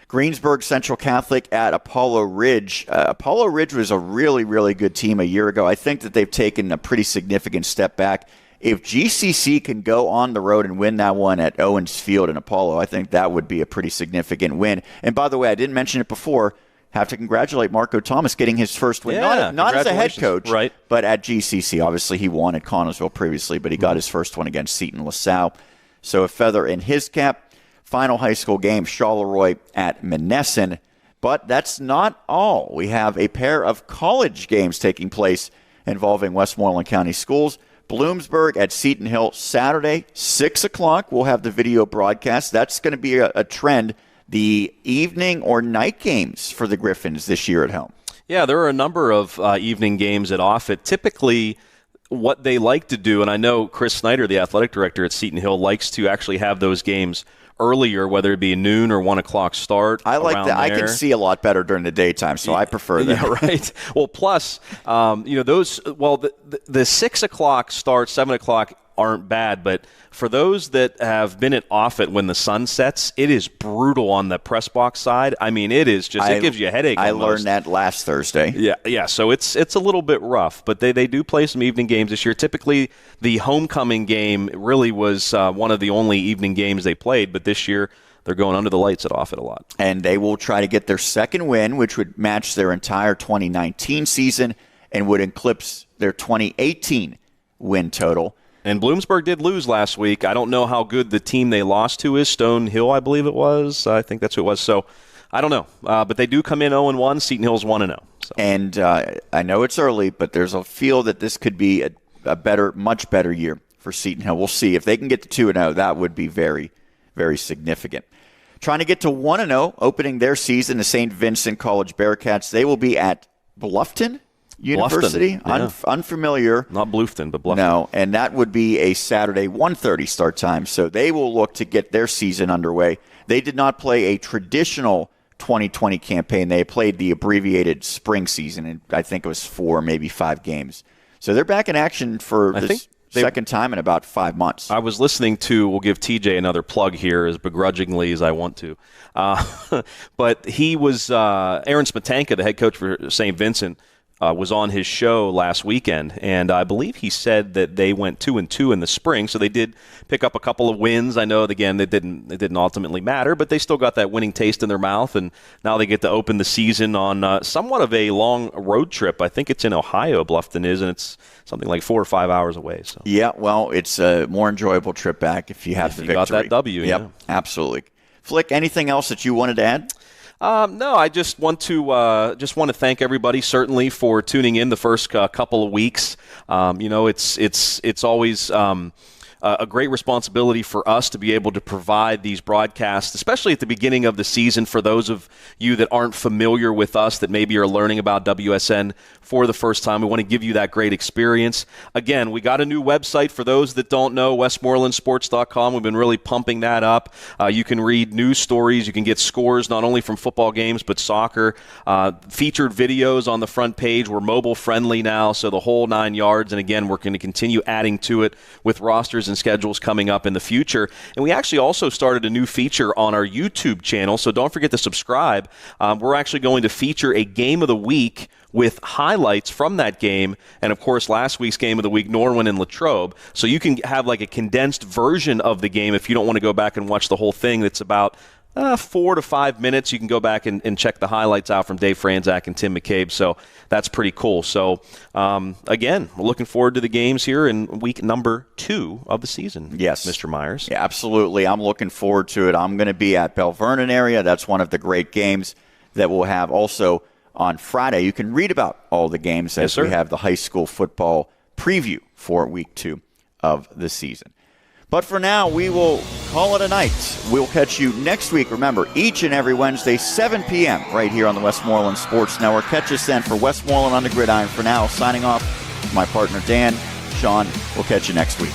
Greensburg Central Catholic at Apollo Ridge. Apollo Ridge was a really, really good team a year ago. I think that they've taken a pretty significant step back. If GCC can go on the road and win that one at Owens Field in Apollo, I think that would be a pretty significant win. And by the way, I didn't mention it before, have to congratulate Marco Thomas getting his first win. Not as a head coach, but at GCC. Obviously, he won at Connellsville previously, but he got his first one against Seton LaSalle. So a feather in his cap. Final high school game, Charleroi at Monessen. But that's not all. We have a pair of college games taking place involving Westmoreland County schools. Bloomsburg at Seton Hill Saturday, 6 o'clock. We'll have the video broadcast. That's going to be a trend, the evening or night games for the Griffins this year at home. Yeah, there are a number of evening games at Offutt. Typically, what they like to do, and I know Chris Snyder, the athletic director at Seton Hill, likes to actually have those games earlier, whether it be a noon or 1 o'clock start. I like that. I can see a lot better during the daytime, so I prefer that. Yeah, right. Well, plus, those. Well, the 6 o'clock start, 7 o'clock aren't bad, but for those that have been at Offutt when the sun sets, it is brutal on the press box side. I mean, it is just, it gives you a headache. I learned that last Thursday. Yeah. So it's a little bit rough, but they do play some evening games this year. Typically, the homecoming game really was one of the only evening games they played, but this year they're going under the lights at Offutt a lot. And they will try to get their second win, which would match their entire 2019 season and would eclipse their 2018 win total. And Bloomsburg did lose last week. I don't know how good the team they lost to is. Stone Hill, I believe it was. I think that's who it was. So I don't know. But they do come in 0-1. Seton Hill's 1-0. So. And I know it's early, but there's a feel that this could be a much better year for Seton Hill. We'll see. If they can get to 2-0, that would be very, very significant. Trying to get to 1-0, opening their season, the St. Vincent College Bearcats. They will be at Bluffton. University. Yeah. Unfamiliar. Not Bluffton, but Bluffton. No, and that would be a Saturday 1:30 start time. So they will look to get their season underway. They did not play a traditional 2020 campaign. They played the abbreviated spring season, and I think it was 4, maybe 5 games. So they're back in action for the second time in about 5 months. I was listening to, we'll give TJ another plug here as begrudgingly as I want to. But he was, Aaron Smetanka, the head coach for St. Vincent, was on his show last weekend, and I believe he said that they went 2-2 in the spring, so they did pick up a couple of wins. I know, again, it didn't ultimately matter, but they still got that winning taste in their mouth, and now they get to open the season on somewhat of a long road trip. I think it's in Ohio, Bluffton is, and it's something like 4 or 5 hours away. So yeah, well, it's a more enjoyable trip back if you have the victory. Got that W. Yep, yeah. Absolutely. Flick, anything else that you wanted to add? No, I just want to thank everybody certainly for tuning in the first couple of weeks. It's always a great responsibility for us to be able to provide these broadcasts, especially at the beginning of the season, for those of you that aren't familiar with us, that maybe are learning about WSN for the first time. We want to give you that great experience. Again, we got a new website for those that don't know, westmorelandsports.com. We've been really pumping that up. You can read news stories. You can get scores not only from football games but soccer. Featured videos on the front page. We're mobile friendly now, so the whole 9 yards. And again, we're going to continue adding to it with rosters and schedules coming up in the future. And we actually also started a new feature on our YouTube channel, so don't forget to subscribe. We're actually going to feature a game of the week with highlights from that game, and of course last week's game of the week, Norwin and Latrobe. So you can have like a condensed version of the game if you don't want to go back and watch the whole thing. That's about 4 to 5 minutes. You can go back and check the highlights out from Dave Franzak and Tim McCabe. So that's pretty cool. So again, we're looking forward to the games here in week number 2 of the season. Yes, Mr. Meyers. Yeah, absolutely. I'm looking forward to it. I'm going to be at Bell Vernon area. That's one of the great games that we'll have also on Friday. You can read about all the games as we have the high school football preview for week 2 of the season. But for now, we will call it a night. We'll catch you next week. Remember, each and every Wednesday, 7 p.m. right here on the Westmoreland Sports Network. Catch us then for Westmoreland on the Gridiron. For now, signing off, my partner Dan, Sean, we'll catch you next week.